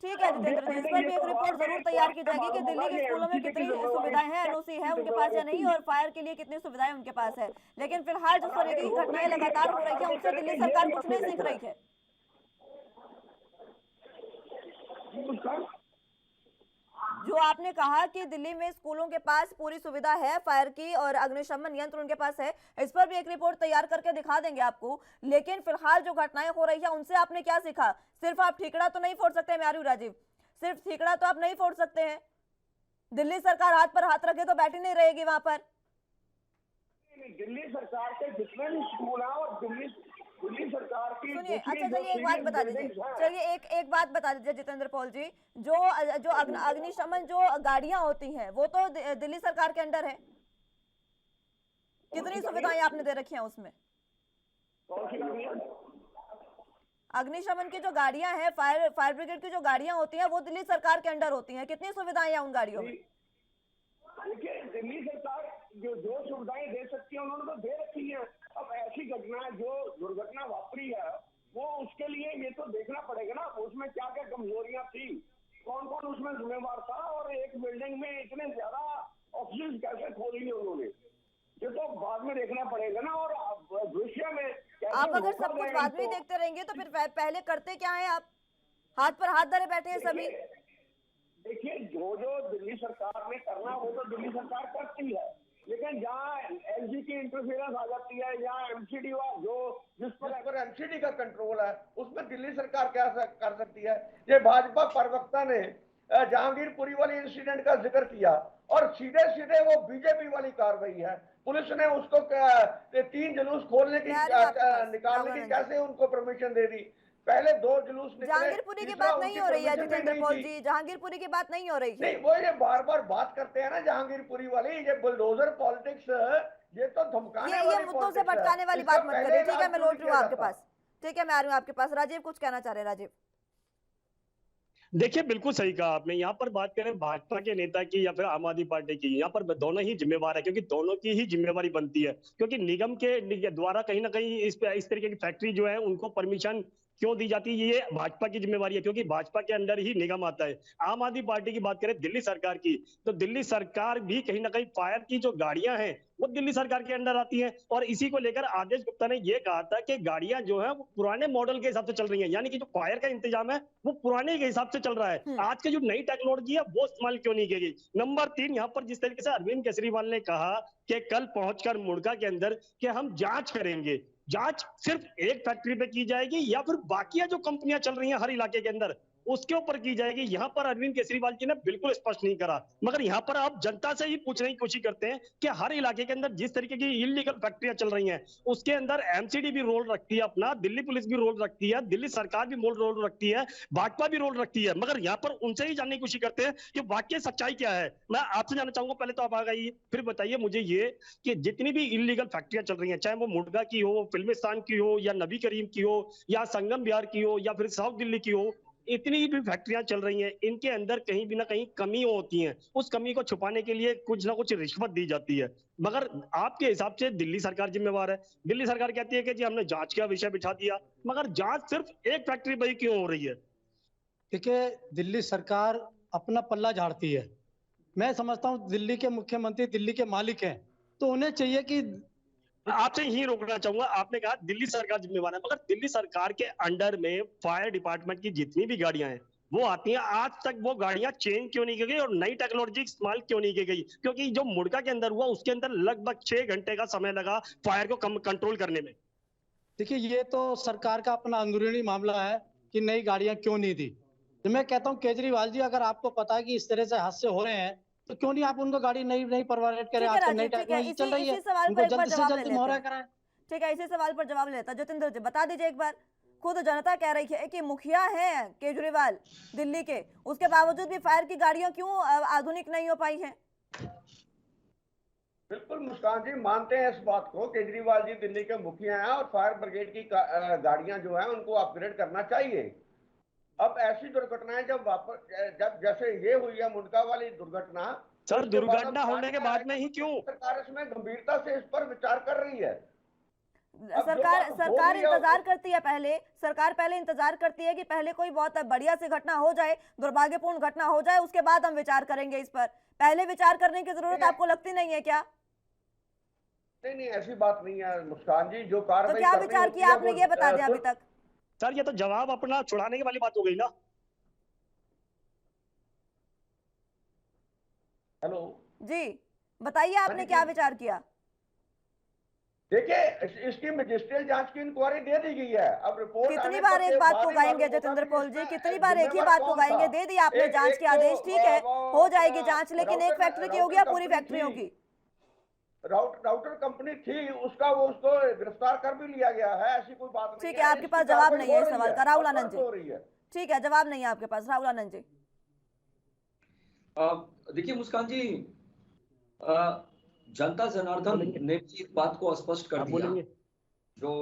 ठीक है जितेंद्र जी, इस पर भी एक रिपोर्ट जरूर तैयार की जाएगी कि दिल्ली के स्कूलों में कितनी सुविधाएं हैं, एनओसी है उनके पास या नहीं, और फायर के लिए कितनी सुविधाएं उनके पास है। लेकिन फिलहाल जो तरह की घटनाएं लगातार हो रही है उनसे दिल्ली सरकार कुछ नहीं सीख रही है। जो आपने कहा कि दिल्ली में स्कूलों के पास पूरी सुविधा है फायर की और अग्निशमन यंत्र उनके पास है, इस पर भी एक रिपोर्ट तैयार करके दिखा देंगे आपको। लेकिन फिलहाल जो घटनाएं हो रही है उनसे आपने क्या सीखा? सिर्फ आप ठीकड़ा तो नहीं फोड़ सकते म्यारू राजीव, सिर्फ ठीकड़ा तो आप नहीं फोड़ सकते हैं। दिल्ली सरकार हाथ पर हाथ रखे तो बैठी नहीं रहेगी वहां पर। दिल्ली सरकार के जितने भी स्कूल हैं और दिल्ली सरकार की, सुनिए, अच्छा चलिए एक बात बता दीजिए, एक बात बता दीजिए जितेंद्र पॉल जी, जो अग्निशमन जो गाड़ियां होती हैं वो तो दिल्ली सरकार के अंडर है, कितनी सुविधाएं आपने दे रखी हैं उसमें? अग्निशमन की जो गाड़ियां हैं, फायर ब्रिगेड की जो गाड़ियां होती हैं वो दिल्ली सरकार के अंडर होती हैं, कितनी सुविधाएं हैं उन गाड़ियों में? देखिए दिल्ली सरकार जो सुविधाएं दे सकती है उन्होंने तो दे रखी है। अब ऐसी घटना जो दुर्घटना वापरी है वो उसके लिए ये तो देखना पड़ेगा ना उसमें क्या क्या कमजोरियां थी, कौन कौन उसमें जिम्मेवार था, और एक बिल्डिंग में इतने ज्यादा ऑफिस कैसे खोली उन्होंने, ये तो बाद में देखना पड़ेगा ना। और भविष्य में आप अगर सब कुछ बाद में देखते रहेंगे तो फिर पहले करते क्या है? आप हाथ पर हाथ धरे बैठे हैं सभी। देखिए जो दिल्ली सरकार ने करना वो तो दिल्ली सरकार करती है, लेकिन जहाँ एलजी की इंटरफेरेंस आ जाती है या एमसीडी जो जिस पर एमसीडी का कंट्रोल है उसमें दिल्ली सरकार क्या कर सकती है? ये भाजपा प्रवक्ता ने जहांगीरपुरी वाली इंसिडेंट का जिक्र किया और सीधे सीधे वो बीजेपी वाली कार्रवाई है। पुलिस ने उसको 3 जुलूस खोलने की निकालने की कैसे उनको परमिशन दे दी? पहले 2 जुलूस निकले। जहांगीरपुरी की बात नहीं हो रही है जितेंद्र पॉल जी, जहांगीरपुरी की बात नहीं हो रही है। नहीं, वो ये बार बार बात करते हैं ना जहांगीरपुरी वाली, ये बुलडोजर पॉलिटिक्स, ये तो धमकाने वाली ये मुद्दों से भटकाने वाली बात मत करिए। ठीक है, मैं लौट रही हूँ आपके पास। ठीक है, मैं आ रही हूँ आपके पास। राजीव कुछ कहना चाह रहे हैं? राजीव देखिए बिल्कुल सही कहा आपने। यहाँ पर बात करें भाजपा के नेता की या फिर आम आदमी पार्टी की, यहाँ पर दोनों ही जिम्मेवार है, क्योंकि दोनों की ही जिम्मेवारी बनती है। क्योंकि निगम के द्वारा कहीं ना कहीं इस तरीके की फैक्ट्री जो है उनको परमिशन क्यों दी जाती है, ये भाजपा की जिम्मेवारी है, क्योंकि भाजपा के अंदर ही निगम आता है। आम आदमी पार्टी की बात करें दिल्ली सरकार की, तो दिल्ली सरकार भी कहीं ना कहीं फायर की जो गाड़ियां हैं वो दिल्ली सरकार के अंडर आती हैं। और इसी को लेकर आदेश गुप्ता ने ये कहा था कि गाड़ियां जो है वो पुराने मॉडल के हिसाब से चल रही हैं, यानी कि जो फायर का इंतजाम है वो पुराने के हिसाब से चल रहा है। आज की जो नई टेक्नोलॉजी है वो इस्तेमाल क्यों नहीं की गई? नंबर 3, यहाँ पर जिस तरीके से अरविंद केजरीवाल ने कहा कि कल पहुंचकर मुड़का के अंदर कि हम जांच करेंगे, जांच सिर्फ एक फैक्ट्री पे की जाएगी या फिर बाकी जो कंपनियां चल रही हैं हर इलाके के अंदर उसके ऊपर की जाएगी? यहाँ पर अरविंद केजरीवाल जी ने बिल्कुल स्पष्ट नहीं करा। मगर यहाँ पर आप जनता से ही पूछने की कोशिश करते हैं कि हर इलाके के अंदर जिस तरीके की इलीगल फैक्ट्रियां चल रही हैं उसके अंदर एमसीडी भी रोल रखती है अपना, दिल्ली पुलिस भी रोल रखती है, दिल्ली सरकार भी रोल रखती है, भाजपा भी रोल रखती है। मगर यहाँ पर उनसे ही जानने की कोशिश करते हैं कि वाकई सच्चाई क्या है। मैं आपसे जानना चाहूंगा, पहले तो आप आ गई फिर बताइए मुझे ये कि जितनी भी इलीगल फैक्ट्रियां चल रही हैं, चाहे वो मुर्गा की हो, फिल्मिस्तान की हो, या नबी करीम की हो, या संगम बिहार की हो, या फिर साउथ दिल्ली की हो, इतनी भी फैक्ट्रियां चल रही हैं, इनके अंदर कहीं भी ना कहीं कमी होती है। उस कमी को छुपाने के लिए कुछ ना कुछ रिश्वत दी जाती है। मगर आपके हिसाब से दिल्ली सरकार जिम्मेवार है। दिल्ली सरकार कहती है कि जी हमने जांच का विषय बिठा दिया, मगर जांच सिर्फ एक फैक्ट्री पर ही क्यों हो रही है? देखिए दिल्ली सरकार अपना पल्ला झाड़ती है। मैं समझता हूँ दिल्ली के मुख्यमंत्री दिल्ली के मालिक हैं, तो उन्हें चाहिए कि आपसे यही रोकना चाहूंगा। आपने कहा दिल्ली सरकार जिम्मेवार है, मगर दिल्ली सरकार के अंडर में फायर डिपार्टमेंट की जितनी भी गाड़ियां हैं वो आती हैं, आज तक वो गाड़ियां चेंज क्यों नहीं की गई और नई टेक्नोलॉजी इस्तेमाल क्यों नहीं की गई? क्योंकि जो मुड़का के अंदर हुआ उसके अंदर लगभग 6 घंटे का समय लगा फायर को कंट्रोल करने में। देखिए, ये तो सरकार का अपना अंदरूनी मामला है कि नई गाड़ियां क्यों नहीं दी। तो मैं कहता हूं केजरीवाल जी, अगर आपको पता है कि इस तरह से हादसे हो रहे हैं तो क्यों नहीं आप उनको गाड़ी नई नई प्रोवाइड करें। ठीक है आजकल नई राजीव, ठीक है, टेक्नोलॉजी चल रही है, इसी सवाल उनको पर एक बार जल्द से जवाब ले जल्द लेते मुहैया हैं। कराएं। ठीक है, इसी सवाल पर जवाब लेता है। जतिंदर जी बता दीजिए एक बार, खुद जनता कह रही है कि मुखिया हैं केजरीवाल दिल्ली के, उसके बावजूद भी फायर की गाड़ियां क्यों आधुनिक नहीं हो पाई हैं? बिल्कुल मुस्कान जी, मानते हैं इस बात को। केजरीवाल जी दिल्ली के मुखिया हैं और फायर ब्रिगेड की गाड़ियां जो हैं उनको अपग्रेड करना चाहिए। अब ऐसी दुर्घटनाएं जब जैसे ये हुई है मुंडका वाली दुर्घटना, सर दुर्घटना होने के बाद में ही क्यों सरकार इसमें गंभीरता से इस पर विचार कर रही है। सरकार इंतजार करती है, सरकार पहले इंतजार करती है कि पहले कोई बहुत बढ़िया सी घटना हो जाए, दुर्भाग्यपूर्ण घटना हो जाए, उसके बाद हम विचार करेंगे इस पर। पहले विचार करने की जरूरत आपको लगती नहीं है क्या? नहीं, ऐसी बात नहीं है मुस्कान जी। जो कार्रवाई तो क्या विचार किया आपने, ये बता दिया अभी तक। सर ये तो जवाब अपना छुड़ाने की वाली बात हो गई ना। हेलो जी बताइए, आपने क्या विचार किया? देखिए, इसकी मजिस्ट्रियल जांच की इंक्वायरी दे दी गई है। अब रिपोर्ट कितनी बार एक बात को गाएंगे जतिंदर पॉल जी, कितनी बार एक ही बात को गाएंगे? दे दी आपने जांच के आदेश, ठीक है, हो जाएगी जांच, लेकिन एक फैक्ट्री की होगी या पूरी फैक्ट्री होगी? राउटर कंपनी थी, उसको गिरफ्तार कर भी लिया गया है, ऐसी कोई बात नहीं है। ठीक है, आपके पास जवाब नहीं है इस सवाल का, राहुल आनंद जी। ठीक है, जवाब नहीं है आपके पास, राहुल आनंद जी। देखिए मुस्कान जी, जनता जनार्दन ने भी एक बात को स्पष्ट कर दिया। जो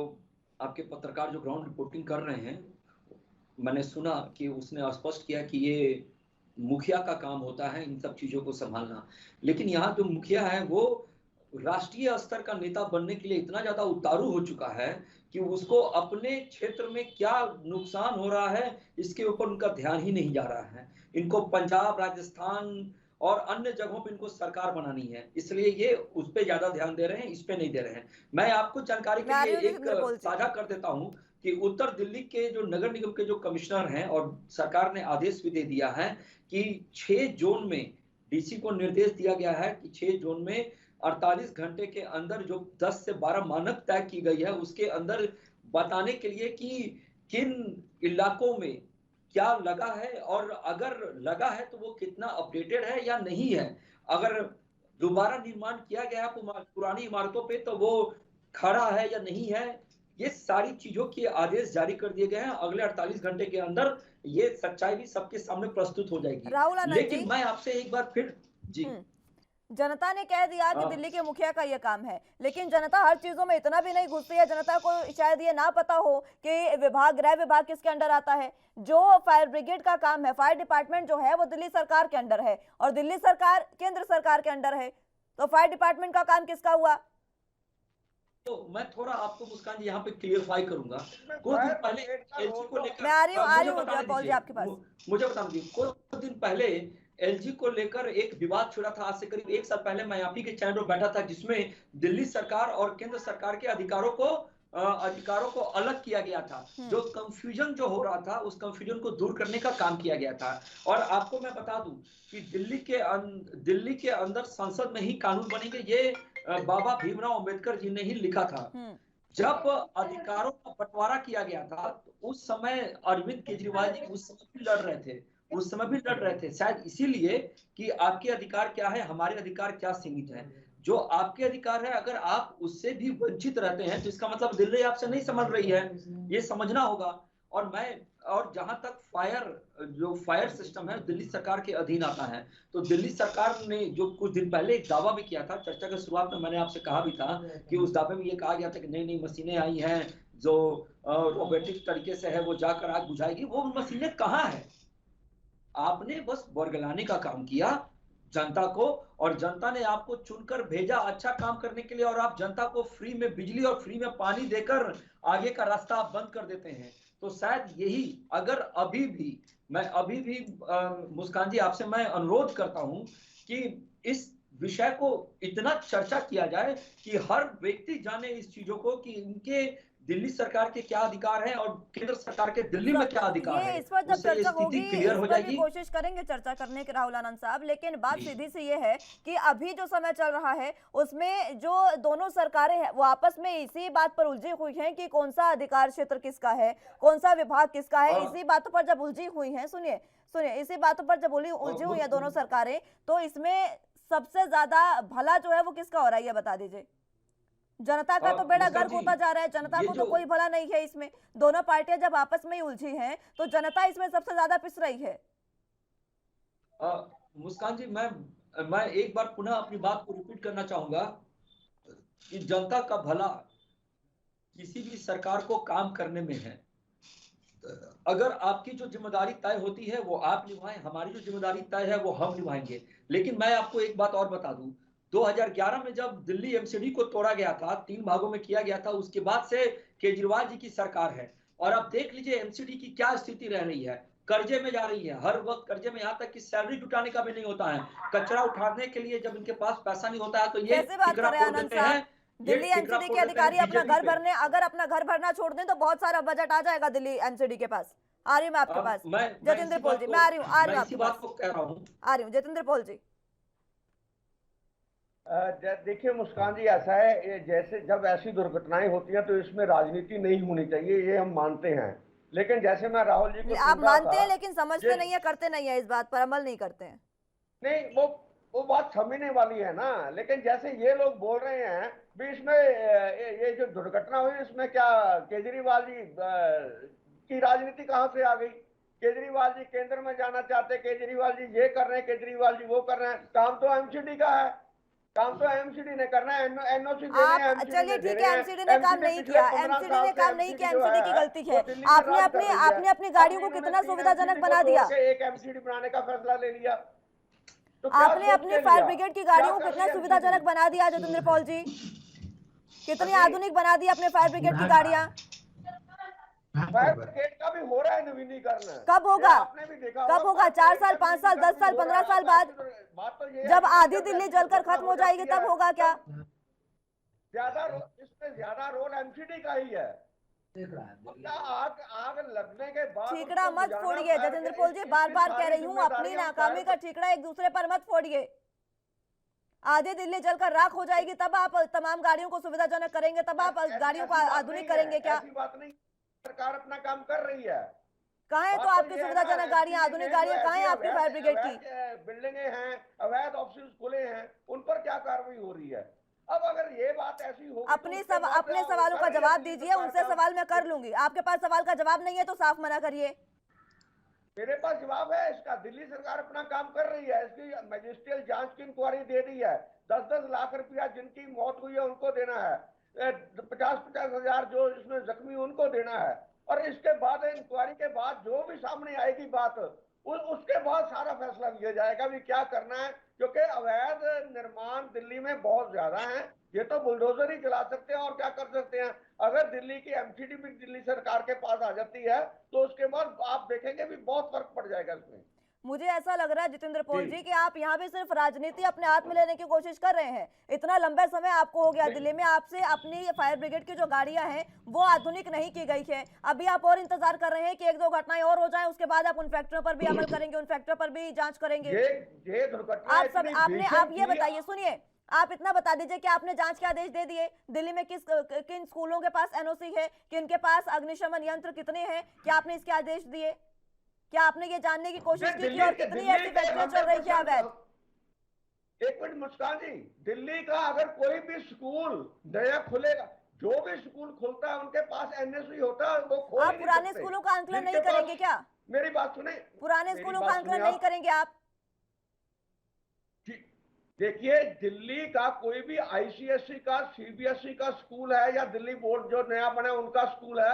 आपके पत्रकार जो ग्राउंड रिपोर्टिंग कर रहे हैं, मैंने सुना कि उसने स्पष्ट किया कि ये मुखिया का काम होता है इन सब चीजों को संभालना। लेकिन यहाँ जो मुखिया है वो राष्ट्रीय स्तर का नेता बनने के लिए इतना ज्यादा उतारू हो चुका है कि उसको अपने क्षेत्र में क्या नुकसान हो रहा है इसके ऊपर उनका ध्यान ही नहीं जा रहा है। इनको पंजाब, राजस्थान और अन्य जगहों पे इनको सरकार बनानी है, इसलिए ये उस पे ज्यादा ध्यान दे रहे हैं, इस पे नहीं दे रहे हैं। मैं आपको जानकारी के लिए एक साझा कर देता हूं कि उत्तर दिल्ली के जो नगर निगम के जो कमिश्नर हैं, और सरकार ने आदेश भी दे दिया है कि 6 जोन में डीसी को निर्देश दिया गया है कि 6 जोन में 48 घंटे के अंदर जो 10 से 12 मानक तय की गई है उसके अंदर बताने के लिए कि किन इलाकों में क्या लगा है, और अगर लगा है तो वो कितना अपडेटेड है या नहीं है। अगर दोबारा निर्माण किया गया है पुरानी इमारतों पे तो वो खड़ा है या नहीं है, ये सारी चीजों के आदेश जारी कर दिए गए हैं। अगले 48 घंटे के अंदर ये सच्चाई भी सबके सामने प्रस्तुत हो जाएगी। लेकिन मैं आपसे एक बार फिर जी, जनता ने कह दिया कि दिल्ली के मुखिया का ये काम है, लेकिन जनता हर चीजों में इतना भी नहीं घुसती है। जनता को शायद ये ना पता हो कि गृह विभाग किसके अंडर आता है। जो फायर ब्रिगेड का काम है, फायर डिपार्टमेंट जो है वो दिल्ली सरकार के अंडर है, और दिल्ली सरकार केंद्र सरकार के अंडर है, तो फायर डिपार्टमेंट का काम किसका हुआ? तो मैं थोड़ा आपको मुस्कान जी यहाँ पे क्लियरफाई करूंगा। कुछ दिन पहले एलजी को लेकर, मैं आ रही हूँ आपके पास, मुझे बता दीजिए, कुछ दिन पहले एलजी को लेकर एक विवाद छिड़ा था। आज से करीब 1 साल पहले मैं आप ही के चैनल पर बैठा था, जिसमें दिल्ली सरकार और केंद्र सरकार के अधिकारों को अलग किया गया था। जो कंफ्यूजन जो हो रहा था उस कंफ्यूजन को दूर करने का काम किया गया था। और आपको मैं बता दूं कि दिल्ली के अंदर संसद में ही कानून बनेंगे, ये बाबा भीमराव अंबेडकर जी ने ही लिखा था। जब अधिकारों का बंटवारा किया गया था तो उस समय अरविंद केजरीवाल जी उस समय भी लड़ रहे थे, शायद इसीलिए कि आपके अधिकार क्या है, हमारे अधिकार क्या सीमित है। जो आपके अधिकार है अगर आप उससे भी वंचित रहते हैं तो इसका मतलब दिल्ली आपसे नहीं समझ रही है, ये समझना होगा। और जहां तक फायर सिस्टम है दिल्ली सरकार के अधीन आता है, तो दिल्ली सरकार ने जो कुछ दिन पहले एक दावा भी किया था, चर्चा के शुरुआत में मैंने आपसे कहा भी था कि उस दावे में ये कहा गया था कि नई मशीनें आई हैं जो रोबोटिक तरीके से है, वो जाकर आग बुझाएगी। वो मशीनें कहाँ है? आपने बस बरगलाने का काम किया जनता को, और जनता ने आपको चुनकर भेजा अच्छा काम करने के लिए, और आप जनता को फ्री में बिजली और फ्री में पानी देकर आगे का रास्ता आप बंद कर देते हैं। तो शायद यही, अगर अभी भी मुस्कान जी आपसे मैं अनुरोध करता हूं कि इस विषय को इतना चर्चा किया जाए कि हर व्यक्ति जाने इस चीजों को कि इनके दिल्ली सरकार के क्या अधिकार हैं और केंद्र सरकार के दिल्ली में क्या अधिकार ये है, इस पर जब उससे ये चर्चा स्थिति होगी क्लियर इस हो पर भी जाएगी। कोशिश करेंगे चर्चा करने के राहुल आनंद साहब, लेकिन बात सीधी सी ये है कि अभी जो समय चल रहा है उसमें जो दोनों सरकारें हैं वो आपस में इसी बात पर उलझी हुई हैं कि कौन सा अधिकार क्षेत्र किसका है, कौन सा विभाग किसका है। इसी बातों पर जब उलझी हुई हैं, सुनिए सुनिए, इसी बातों पर जब उलझी हुई है दोनों सरकारें, तो इसमें सबसे ज्यादा भला जो है वो किसका हो रहा है ये बता दीजिए। जनता का तो बेड़ा गर्क होता जा रहा है, जनता को तो कोई भला नहीं है इसमें। दोनों पार्टियां जब आपस में ही उलझी हैं तो जनता इसमें सबसे ज्यादा पिस रही है। मुस्कान जी, मैं एक बार पुनः अपनी बात को रिपीट करना चाहूंगा कि जनता का भला किसी भी सरकार को काम करने में है। अगर आपकी जो जिम्मेदारी तय होती है वो आप निभाएं, हमारी जो जिम्मेदारी तय है वो हम निभाएंगे। लेकिन मैं आपको एक बात और बता दूं, 2011 में जब दिल्ली एमसीडी को तोड़ा गया था, 3 भागों में किया गया था, उसके बाद से केजरीवाल जी की सरकार है और अब देख लीजिए एमसीडी की क्या स्थिति रह रही है। कर्जे में जा रही है, हर वक्त कर्जे में, यहाँ तक कि सैलरी जुटाने का भी नहीं होता है। कचरा उठाने के लिए जब इनके पास पैसा नहीं होता है तो ये ठिकरा फोड़ देते हैं। दिल्ली एमसीडी के अधिकारी अपना घर भरने, अगर अपना घर भरना छोड़ दें तो बहुत सारा बजट आ जाएगा दिल्ली एमसीडी के पास। आ रही हूँ मैं आपके पास, जतेंद्र पॉल जी, मैं आ रही हूँ आपके पास, आ रही हूँ जतेंद्र पॉल जी। देखिए मुस्कान जी, ऐसा है, ये जैसे जब ऐसी दुर्घटनाएं होती हैं तो इसमें राजनीति नहीं होनी चाहिए, ये हम मानते हैं। लेकिन जैसे मैं राहुल जी को आप मानते हैं लेकिन समझते नहीं है, करते नहीं है, इस बात पर अमल नहीं करते हैं। नहीं, वो बात समझने वाली है ना। लेकिन जैसे ये लोग बोल रहे हैं भी इसमें ये जो दुर्घटना हुई इसमें क्या केजरीवाल जी की राजनीति कहाँ से आ गई? केजरीवाल जी केंद्र में जाना चाहते, केजरीवाल जी ये कर रहे हैं, केजरीवाल जी वो कर रहे हैं। काम तो एमसीडी का है, काम तो एमसीडी ने करना है, एनओसी देने हैं। चलिए ठीक है, एमसीडी ने काम नहीं किया, एमसीडी ने काम नहीं किया, एमसीडी की गलती है। आपने अपनी गाड़ियों को कितना सुविधाजनक बना दिया, एक एमसीडी बनाने का फैसला ले लिया। तो आपने अपनी फायर ब्रिगेड की गाड़ियों को कितना सुविधाजनक बना दिया जतेंद्र पॉल जी, कितनी आधुनिक बना दी अपने फायर ब्रिगेड की गाड़ियां। फायर ब्रिगेड का भी हो रहा है नवीनीकरण, कब होगा, कब होगा? 4 साल, 5 साल, 10 साल, 15 साल बाद, जब आधी दिल्ली जलकर खत्म हो जाएगी तब होगा क्या? इसमें ज्यादा रोल एमसीडी का ही है। आग लगने के बाद ठीकरा मत फोड़िए जतेंद्र पॉल जी, बार बार कह रही हूँ, अपनी नाकामी का ठीकरा एक दूसरे पर मत फोड़िए। आधी दिल्ली जलकर राख हो जाएगी तब आप तमाम गाड़ियों को सुविधाजनक करेंगे, तब आप गाड़ियों को आधुनिक करेंगे क्या? ऐसी बात नहीं, सरकार अपना काम कर रही है। कहाँ है तो आपकी सुविधाजनक गाड़ियां, आधुनिक गाड़ियां कहाँ है आपकी फायर ब्रिगेड की? बिल्डिंगे हैं, अवैध ऑफिस खुले हैं, उन पर क्या कार्रवाई हो रही है? अब अगर ये बात ऐसी हो, अपने सवालों का जवाब दीजिए, उनसे सवाल मैं कर लूंगी। आपके पास सवाल का जवाब नहीं है तो साफ मना करिए। मेरे पास जवाब है इसका। दिल्ली सरकार अपना काम कर रही है, इसकी मजिस्ट्रियल जांच की इंक्वायरी दे रही है। 10-10 लाख रुपया जिनकी मौत हुई है उनको देना है, 50-50 हजार जो इसमें जख्मी उनको देना है। और इसके बाद इंक्वायरी के बाद जो भी सामने आएगी बात, उसके बाद सारा फैसला लिया जाएगा भी क्या करना है। क्योंकि अवैध निर्माण दिल्ली में बहुत ज्यादा है, ये तो बुलडोजर ही चला सकते हैं और क्या कर सकते हैं। अगर दिल्ली की एमसीडी भी दिल्ली सरकार के पास आ जाती है तो उसके बाद आप देखेंगे भी बहुत फर्क पड़ जाएगा इसमें। मुझे ऐसा लग रहा है जतेंद्र पॉल जी कि आप यहाँ भी सिर्फ राजनीति अपने हाथ में लेने की कोशिश कर रहे हैं। इतना लंबे समय आपको हो गया दिल्ली में, आपसे अपनी फायर ब्रिगेड की जो गाड़ियां हैं वो आधुनिक नहीं की गई है। अभी आप और इंतजार कर रहे हैं कि 1-2 घटनाएं और हो जाएं, उसके बाद आप उन फैक्ट्रियों पर भी अमल करेंगे, उन फैक्ट्रियों पर भी जांच करेंगे। आप ये बताइए, सुनिए, आप इतना बता दीजिए कि आपने जांच के आदेश दे दिए दिल्ली में किन स्कूलों के पास एनओसी है, किनके पास अग्निशमन यंत्र कितने हैं, क्या आपने इसके आदेश दिए? क्या आपने ये जानने की कोशिश की और कितनी ऐसी फैक्ट्रियां चल रही है अवैध? एक मिनट मुस्कान जी, दिल्ली का अगर कोई भी स्कूल नया खुलेगा, जो भी स्कूल खुलता है उनके पास एनएससी होता है, वो खोल आप पुराने स्कूलों का आंकलन नहीं करेंगे क्या? मेरी बात सुने, पुराने स्कूलों का आंकलन नहीं करेंगे आप? देखिए, दिल्ली का कोई भी आईसीएसई का, सीबीएसई का स्कूल है या दिल्ली बोर्ड जो नया बना उनका स्कूल है,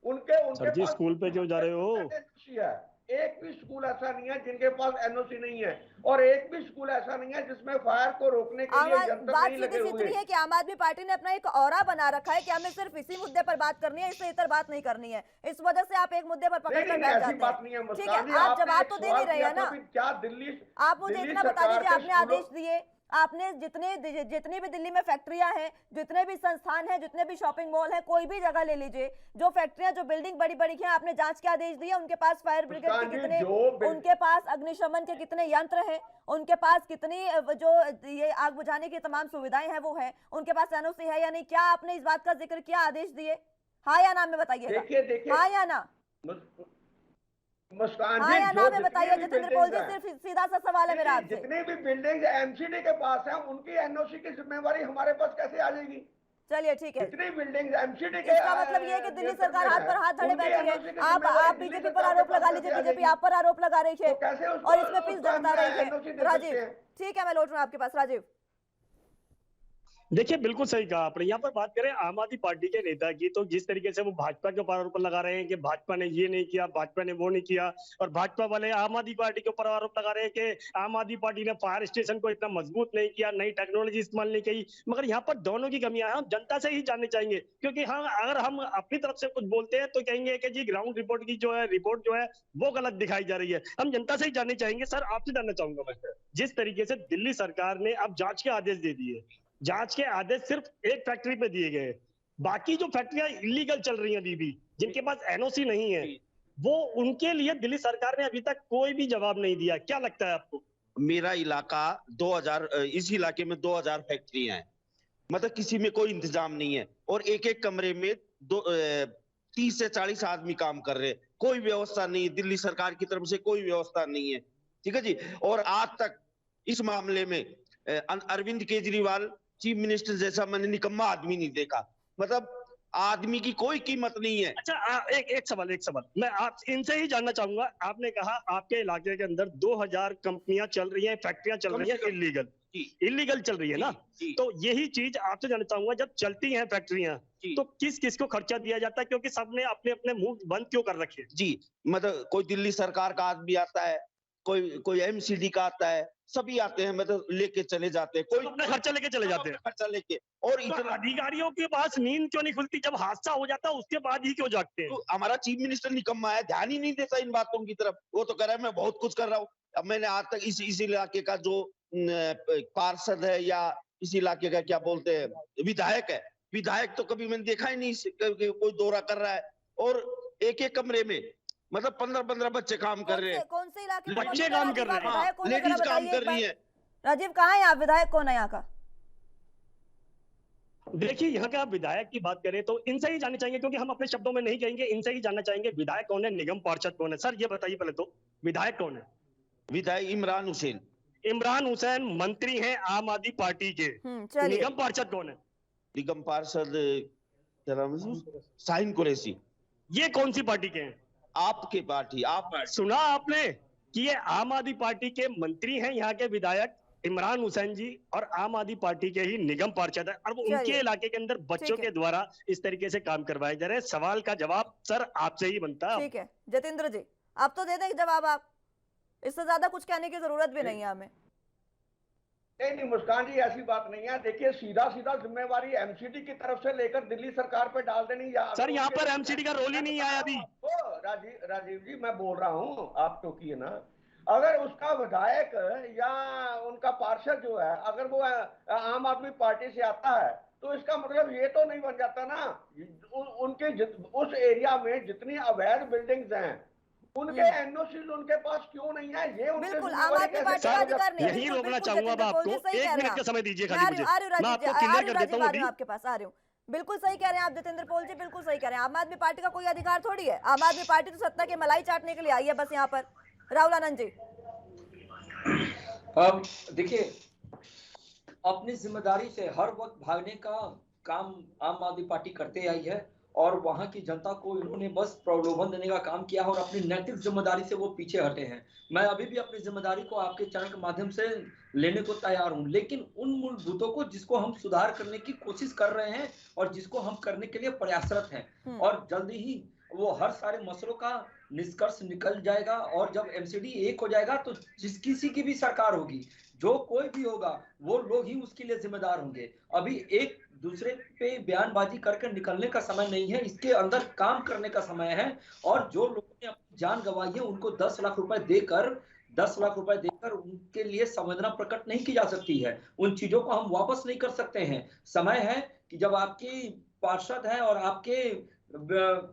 उनके स्कूल पे क्यों जा रहे हो? है। एक भी स्कूल ऐसा नहीं है जिनके पास एनओसी नहीं है, और एक भी स्कूल ऐसा नहीं है जिसमें फायर को रोकने के लिए यंत्र नहीं लगे हुए। है कि आम आदमी पार्टी ने अपना एक ऑरा बना रखा है कि हमें सिर्फ इसी मुद्दे पर बात करनी है, इससे इतर बात नहीं करनी है। इस वजह से आप एक मुद्दे पर पकड़ कर बैठ जाते हैं। ठीक है, आप जवाब तो दे नहीं रहे हैं ना। क्या दिल्ली, आप मुझे इतना बता दीजिए, आपने आदेश दिए, आपने जितनी भी दिल्ली में फैक्ट्रियां हैं, जितने भी संस्थान हैं, जितने भी शॉपिंग मॉल हैं, कोई भी जगह ले लीजिए, जो फैक्ट्रियां, जो बिल्डिंग बड़ी बड़ी हैं, आपने जांच के आदेश दिए, उनके पास फायर ब्रिगेड के कितने, उनके पास अग्निशमन के कितने यंत्र हैं, उनके पास कितनी जो ये आग बुझाने की तमाम सुविधाएं हैं वो है, उनके पास एनओसी है या नहीं? क्या आपने इस बात का जिक्र किया, आदेश दिए? हाँ या ना में बताइएगा। देखिए हाँ या ना? मुस्कान हाँ या ना जी, में बताइए जितेंद्र पॉल जी, सिर्फ सीधा सा सवाल है मेरा आपसे। जितनी भी बिल्डिंग एमसीडी के पास है, उनकी एनओसी की जिम्मेवारी हमारे पास कैसे आ जाएगी? चलिए ठीक है, जितनी बिल्डिंग एमसीडी के, इसका मतलब ये है कि दिल्ली सरकार हाथ पर हाथ धरे बैठी है। आप बीजेपी पर आरोप लगा लीजिए, बीजेपी आप पर आरोप लगा रही है और इसमें पीस जता रही है। राजीव, ठीक है, मैं लौट रहा हूँ आपके पास। राजीव, देखिए बिल्कुल सही कहा आपने। यहाँ पर बात करें आम आदमी पार्टी के नेता की, तो जिस तरीके से वो भाजपा के ऊपर आरोप लगा रहे हैं कि भाजपा ने ये नहीं किया, भाजपा ने वो नहीं किया, और भाजपा वाले आम आदमी पार्टी के ऊपर आरोप लगा रहे हैं कि आम आदमी पार्टी ने फायर स्टेशन को इतना मजबूत नहीं किया, नई टेक्नोलॉजी इस्तेमाल नहीं की। मगर यहाँ पर दोनों की कमियां हैं, हम जनता से ही जाननी चाहेंगे, क्योंकि हाँ, अगर हम अपनी तरफ से कुछ बोलते हैं तो कहेंगे कि जी ग्राउंड रिपोर्ट की जो है रिपोर्ट जो है वो गलत दिखाई जा रही है। हम जनता से ही जाननी चाहेंगे। सर, आपसे जानना चाहूंगा मैं, जिस तरीके से दिल्ली सरकार ने अब जांच के आदेश दे दिए, जांच के आदेश सिर्फ एक फैक्ट्री पे दिए गए, बाकी जो फैक्ट्रियां इलीगल चल रही हैं अभी भी, जिनके पास एनओसी नहीं है, वो उनके लिए दिल्ली सरकार ने अभी तक कोई भी जवाब नहीं दिया। क्या लगता है आपको? मेरा इलाका 2000, इस इलाके में 2000 फैक्ट्रियां हैं, मतलब किसी में कोई इंतजाम नहीं है, और एक एक कमरे में 30 से 40 आदमी काम कर रहे हैं, कोई व्यवस्था नहीं है, दिल्ली सरकार की तरफ से कोई व्यवस्था नहीं है। ठीक है जी। और आज तक इस मामले में अरविंद केजरीवाल चीफ मिनिस्टर जैसा मैंने निकम्मा आदमी नहीं देखा। मतलब आदमी की कोई कीमत नहीं है। अच्छा, एक सवाल मैं आप इनसे ही जानना चाहूंगा। आपने कहा आपके इलाके के अंदर 2000 कंपनियां चल रही हैं, फैक्ट्रियां चल रही हैं इलीगल चल रही है ना? तो यही चीज आपसे जानना चाहूंगा, जब चलती हैं फैक्ट्रियां तो किस किस को खर्चा दिया जाता है? क्योंकि सबने अपने अपने मुंह बंद क्यों कर रखे? जी, मतलब कोई दिल्ली सरकार का आदमी आता है, कोई एमसीडी का आता है, सभी आते हैं, मतलब लेके चले जाते हैं, कोई अपना खर्चा लेके चले जाते हैं, खर्चा लेके। और तो अधिकारियों के पास नींद क्यों नहीं खुलती? जब हादसा हो जाता है उसके बाद ही क्यों जागते हैं? तो हमारा चीफ मिनिस्टर निकम्मा है, ध्यान ही नहीं देता इन बातों की तरफ। वो तो कह रहा है मैं बहुत कुछ कर रहा हूँ। अब मैंने आज तक इस इलाके का जो पार्षद है या इस इलाके का क्या बोलते हैं विधायक है, विधायक तो कभी मैंने देखा ही नहीं कोई दौरा कर रहा है। और एक एक कमरे में मतलब 15-15 बच्चे काम कर रहे हैं। कौन से इलाके में बच्चे काम कर रहे हैं, लेडीज काम कर रही है। राजीव, कहाँ है आप? विधायक कौन है यहाँ का? देखिए, यहाँ का विधायक की बात करें तो इनसे ही जानना चाहेंगे, क्योंकि हम अपने शब्दों में नहीं कहेंगे, इनसे ही जानना चाहेंगे विधायक कौन है, निगम पार्षद कौन है। सर ये बताइए पहले तो, विधायक कौन है? विधायक इमरान हुसैन। इमरान हुसैन मंत्री हैं आम आदमी पार्टी के। निगम पार्षद कौन है? निगम पार्षद क्या नाम है? शाहीन कुरैशी। ये कौन सी पार्टी के हैं? आपके पार्टी। आप सुना आपने कि ये आम आदमी पार्टी के मंत्री हैं, यहाँ के विधायक इमरान हुसैन जी, और आम आदमी पार्टी के ही निगम पार्षद है, और वो उनके इलाके के अंदर बच्चों के द्वारा इस तरीके से काम करवाए जा रहे हैं। सवाल का जवाब सर आपसे ही बनता है। ठीक है जितेंद्र जी, आप तो दे दें जवाब, आप इससे ज्यादा कुछ कहने की जरूरत भी नहीं है हमें। नहीं मुस्कान जी, ऐसी बात नहीं है। देखिए, सीधा जिम्मेवारी एमसीडी की तरफ से लेकर दिल्ली सरकार पे डाल देनी। सर यहाँ पर एमसीडी का रोल ही नहीं आया अभी। राजीव जी, मैं बोल रहा हूँ, आप टोकिए ना। अगर उसका विधायक या उनका पार्षद जो है, अगर वो आम आदमी पार्टी से आता है, तो इसका मतलब ये तो नहीं बन जाता ना उनके उस एरिया में जितनी अवैध बिल्डिंग्स हैं उनके एनओसी उनके पास क्यों नहीं है? ये बिल्कुल आम आदमी पार्टी का अधिकार नहीं है। यही रोकना चाहूंगा आपको, 1 मिनट का समय दीजिए खाली मुझे, मैं आपको क्लियर कर देता हूं। आपके पास आ रही हूँ। बिल्कुल सही कह रहे हैं आप जितेंद्र पॉल जी, बिल्कुल सही कह रहे हैं। आम आदमी पार्टी का कोई अधिकार थोड़ी है। आम आदमी पार्टी तो सत्ता की मलाई चाटने के लिए आई है बस यहाँ पर। राहुल आनंद जी, देखिए, अपनी जिम्मेदारी से हर वक्त भागने का काम आम आदमी पार्टी करते आई है, और वहां की जनता को इन्होंने बस प्रलोभन देने का काम किया है, और अपनी नैतिक जिम्मेदारी से वो पीछे हटे हैं। मैं अभी भी अपनी जिम्मेदारी को आपके चैनल के माध्यम से लेने को तैयार हूं, लेकिन उन मूलभूतों को जिसको हम सुधार करने की कोशिश कर रहे हैं और जिसको हम करने के लिए प्रयासरत हैं, और जल्दी ही वो हर सारे मसलों का निष्कर्ष निकल जाएगा। और जब एमसीडी एक हो जाएगा तो जिस किसी की भी सरकार होगी, जो कोई भी होगा, वो लोग ही उसके लिए जिम्मेदार होंगे। अभी एक दूसरे पे बयानबाजी करके निकलने का समय नहीं है, इसके अंदर काम करने का समय है। और जो लोगों ने अपनी जान गंवाई है उनको 10 लाख रुपए देकर 10 लाख रुपए देकर उनके लिए संवेदना प्रकट नहीं की जा सकती है। उन चीजों को हम वापस नहीं कर सकते हैं। समय है कि जब आपकी पार्षद हैं और आपके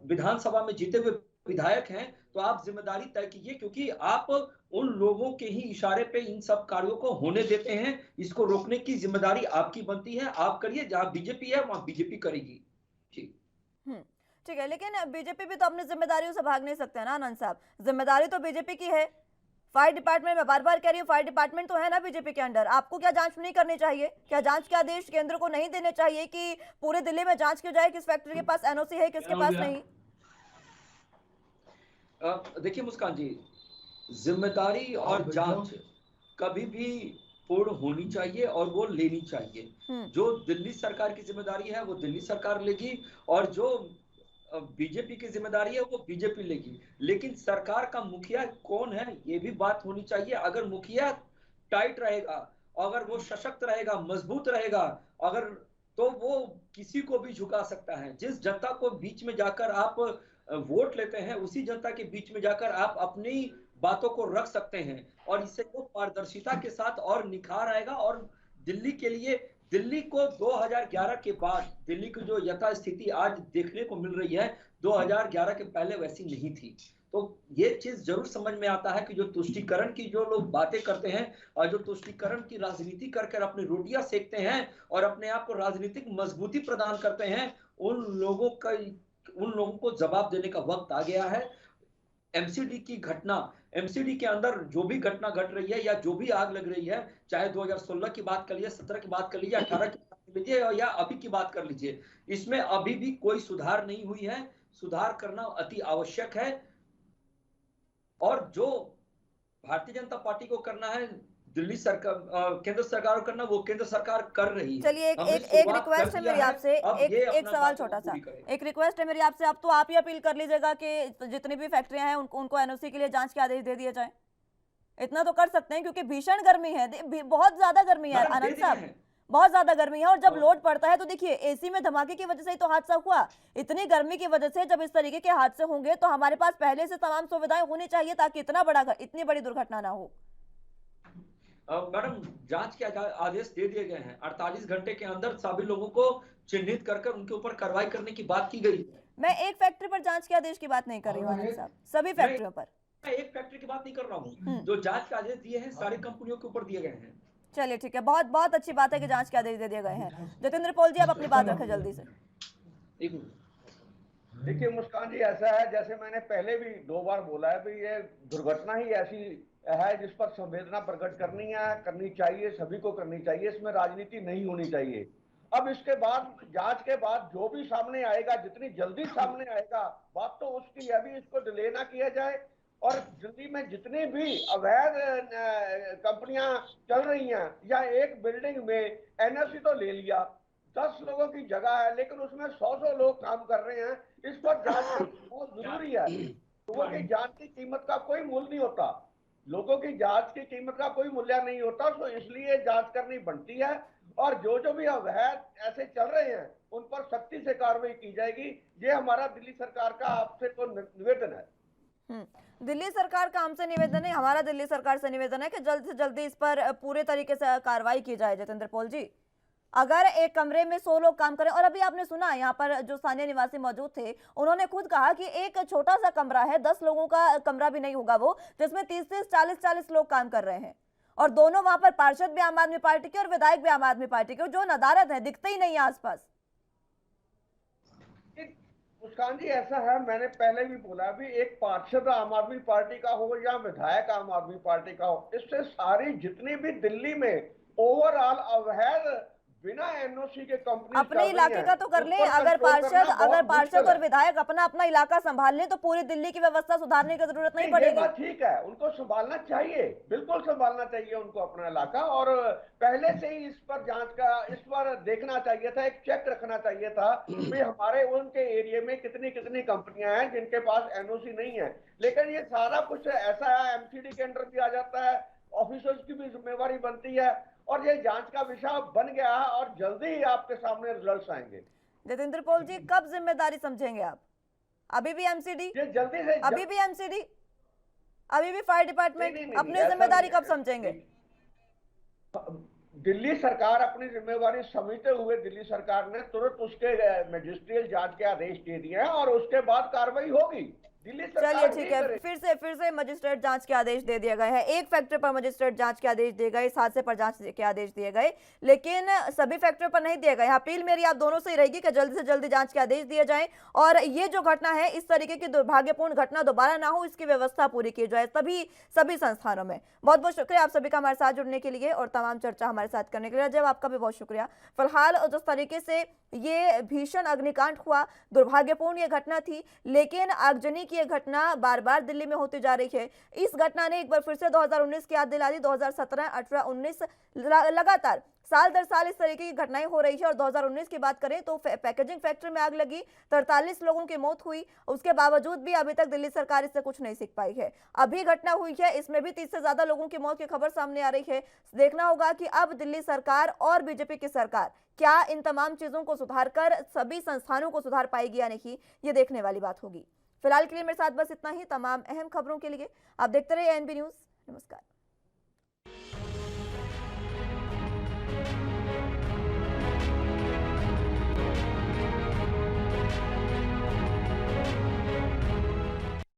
विधानसभा में जीते हुए विधायक हैं, तो आप जिम्मेदारी तय कीजिए, क्योंकि आप उन लोगों के ही इशारे पे इन सब कार्यों को होने देते हैं। इसको रोकने की जिम्मेदारी आपकी बनती है, आप करिए। जहां बीजेपी है वहां बीजेपी करेगी। ठीक ठीक है, लेकिन बीजेपी भी तो अपनी जिम्मेदारियों से भाग नहीं सकते ना आनंद साहब। जिम्मेदारी तो बीजेपी की है। फायर डिपार्टमेंट, मैं बार बार कह रही हूँ, फायर डिपार्टमेंट तो है ना बीजेपी के अंडर। आपको क्या जांच नहीं करनी चाहिए? क्या जांच के आदेश केंद्र को नहीं देने चाहिए कि पूरे दिल्ली में जांच की जाए किस फैक्ट्री के पास एनओसी है, किसके पास नहीं? देखिए मुस्कान जी, जिम्मेदारी और जांच कभी भी पूर्ण होनी चाहिए और वो लेनी चाहिए। जो दिल्ली सरकार की जिम्मेदारी है वो दिल्ली सरकार लेगी, और जो बीजेपी की जिम्मेदारी है वो बीजेपी लेगी। लेकिन सरकार का मुखिया कौन है ये भी बात होनी चाहिए। अगर मुखिया टाइट रहेगा, अगर वो सशक्त रहेगा, मजबूत रहेगा, अगर तो वो किसी को भी झुका सकता है। जिस जनता को बीच में जाकर आप वोट लेते हैं, उसी जनता के बीच में जाकर आप अपनी बातों को रख सकते हैं, और इससे वो पारदर्शिता के साथ और निखार आएगा। और दिल्ली के लिए, दिल्ली को 2011 के बाद दिल्ली की जो यथास्थिति आज देखने को मिल रही है, 2011 के पहले वैसी नहीं थी। तो ये चीज जरूर समझ में आता है कि जो तुष्टीकरण की जो लोग बातें करते हैं और जो तुष्टीकरण की राजनीति करके अपनी रोटियां सेकते हैं और अपने आप को राजनीतिक मजबूती प्रदान करते हैं, उन लोगों को जवाब देने का वक्त आ गया है। एमसीडी की घटना, एमसीडी के अंदर जो भी घटना घट रही है या जो भी आग लग रही है, चाहे 2016 की बात कर लीजिए, 17 की बात कर लीजिए, 18 की बात कर लीजिए या अभी की बात कर लीजिए, इसमें अभी भी कोई सुधार नहीं हुई है। सुधार करना अति आवश्यक है, और जो भारतीय जनता पार्टी को करना है, दिल्ली सरकार, केंद्र सरकार को करना, वो केंद्र सरकार कर रही है। चलिए एक रिक्वेस्ट है मेरी आपसे, एक सवाल छोटा सा, एक रिक्वेस्ट है मेरी आपसे। अब तो आप ही अपील कर लीजिएगा कि जितनी भी फैक्ट्रियां हैं उनको एनओसी के लिए जांच के आदेश दे दिए जाए। इतना तो कर सकते हैं, क्योंकि भीषण गर्मी है, बहुत ज्यादा गर्मी है आनंद साहब, बहुत ज्यादा गर्मी है। और जब लोड पड़ता है तो देखिए, एसी में धमाके की वजह से ही तो हादसा हुआ। इतनी गर्मी की वजह से जब इस तरीके के हादसे होंगे तो हमारे पास पहले से तमाम सुविधाएं होनी चाहिए, ताकि इतनी बड़ी दुर्घटना ना हो। मैडम, जांच के आदेश दे दिए गए हैं। 48 घंटे के अंदर सभी लोगों को चिन्हित कर उनके ऊपर कार्रवाई करने की बात की गई। मैं एक फैक्ट्री पर जांच के आदेश की बात नहीं कर रही हूँ आनंद साहब, सभी फैक्ट्रियों पर। मैं एक फैक्ट्री की बात नहीं कर रहा हूँ। जो जांच के आदेश दिए हैं सारी कंपनियों के ऊपर दिए गए हैं। चलिए ठीक है, बहुत बहुत अच्छी बात है कि जांच के आदेश दे दिए गए हैं। जतेंद्र पॉल जी, आप अपनी बात रखें जल्दी से। देखिए मुस्कान जी, ऐसा है जैसे मैंने पहले भी 2 बार बोला है कि ये दुर्घटना ही ऐसी है जिस पर संवेदना प्रकट करनी चाहिए, सभी को करनी चाहिए। इसमें राजनीति नहीं होनी चाहिए। अब इसके बाद, जांच के बाद जो भी सामने आएगा, जितनी जल्दी सामने आएगा, बात तो उसकी है भी, इसको डिले ना किया जाए। और दिल्ली में जितनी भी अवैध कंपनियां चल रही हैं, या एक बिल्डिंग में एनओसी तो ले लिया, 10 लोगों की जगह है, लेकिन उसमें 100 लोग काम कर रहे हैं, इस पर जांच बहुत जरूरी है। लोगों की जान की कीमत का कोई मूल्य नहीं होता, लोगों की जांच की कीमत का कोई मूल्य नहीं होता, तो इसलिए जांच करनी बनती है। और जो भी अवैध ऐसे चल रहे हैं उन पर सख्ती से कार्रवाई की जाएगी। ये हमारा दिल्ली सरकार का आपसे तो निवेदन है। दिल्ली सरकार का हमसे निवेदन है, हमारा दिल्ली सरकार से निवेदन है कि जल्द से जल्दी इस पर पूरे तरीके से कार्रवाई की जाए। जतेंद्र पॉल जी, अगर एक कमरे में 100 लोग काम करें, और अभी आपने सुना यहाँ पर जो स्थानीय निवासी मौजूद थे, उन्होंने खुद कहा कि एक छोटा सा कमरा है, 10 लोगों का कमरा भी नहीं होगा वो, जिसमें 30-30, 40-40 लोग काम कर रहे हैं, और दोनों वहां पर पार्षद भी आम आदमी पार्टी के और विधायक भी आम आदमी पार्टी के, जो नदारद है, दिखते ही नहीं है आसपास। मुस्कान जी, ऐसा है, मैंने पहले भी बोला भी, एक पार्षद आम आदमी पार्टी का हो या विधायक आम आदमी पार्टी का हो, इससे सारी जितनी भी दिल्ली में ओवरऑल अवैध बिना एनओसी के कंपनी अपने इलाके का तो कर ले। अगर पार्षद और विधायक अपना इलाका संभाल ले तो पूरी दिल्ली की व्यवस्था सुधारने की जरूरत नहीं पड़ेगी। ये बात ठीक है, उनको संभालना चाहिए, बिल्कुल संभालना चाहिए उनको अपना इलाका, और पहले से ही इस पर जांच का, इस पर देखना चाहिए था, एक चेक रखना चाहिए था कि हमारे उनके एरिया में कितनी कितनी कंपनियां हैं जिनके पास एनओसी नहीं है। लेकिन ये सारा कुछ ऐसा है, एमसीडी के अंडर भी आ जाता है, ऑफिसर्स की भी जिम्मेवारी बनती है, और ये जांच का विषय बन गया है, और जल्दी ही आपके सामने रिजल्ट्स आएंगे। जतेंद्र पॉल जी, कब जिम्मेदारी समझेंगे आप? अभी भी एमसीडी, ये जल्दी से अभी भी एमसीडी, अभी भी फायर डिपार्टमेंट अपनी जिम्मेदारी कब समझेंगे? दिल्ली सरकार अपनी जिम्मेवारी समझते हुए दिल्ली सरकार ने तुरंत उसके मजिस्ट्रियल जांच के आदेश दे दिए हैं और उसके बाद कार्रवाई होगी। दिल्ली सरकार चलिए ठीक है, नहीं करेगी। फिर से मजिस्ट्रेट जांच के आदेश दे दिए गए हैं। एक फैक्ट्री पर मजिस्ट्रेट जांच के आदेश दिए गए, इस हादसे पर जांच के आदेश दिए गए, लेकिन सभी फैक्ट्रियों पर नहीं दिए गए। अपील मेरी आप दोनों से ही रहेगी कि जल्दी से जल्दी जांच के आदेश दिए जाएं और ये जो घटना है, इस तरीके की दुर्भाग्यपूर्ण घटना दोबारा ना हो, इसकी व्यवस्था पूरी की जाए सभी संस्थानों में। बहुत बहुत शुक्रिया आप सभी का हमारे साथ जुड़ने के लिए और तमाम चर्चा हमारे साथ करने के लिए। जब आपका भी बहुत शुक्रिया। फिलहाल जिस तरीके से ये भीषण अग्निकांड हुआ, दुर्भाग्यपूर्ण ये घटना थी, लेकिन आगजनी की ये घटना बार बार दिल्ली में होती जा रही है। इस घटना ने एक बार फिर से 2019 की याद दिला दी। 2017, 18, 19 लगातार साल दर साल इस तरीके की घटनाएं हो रही है। और 2019 की बात करें तो पैकेजिंग फैक्ट्री में आग लगी, 43 लोगों की मौत हुई। उसके बावजूद भी अभी तक दिल्ली सरकार इससे कुछ नहीं सीख पाई है। अभी घटना हुई है, इसमें भी 30 से ज्यादा लोगों की मौत की खबर सामने आ रही है। देखना होगा कि अब दिल्ली सरकार और बीजेपी की सरकार क्या इन तमाम चीजों को सुधार कर सभी संस्थानों को सुधार पाएगी या नहीं, ये देखने वाली बात होगी। फिलहाल के लिए मेरे साथ बस इतना ही। तमाम अहम खबरों के लिए आप देखते रहिए एएनबी न्यूज। नमस्कार।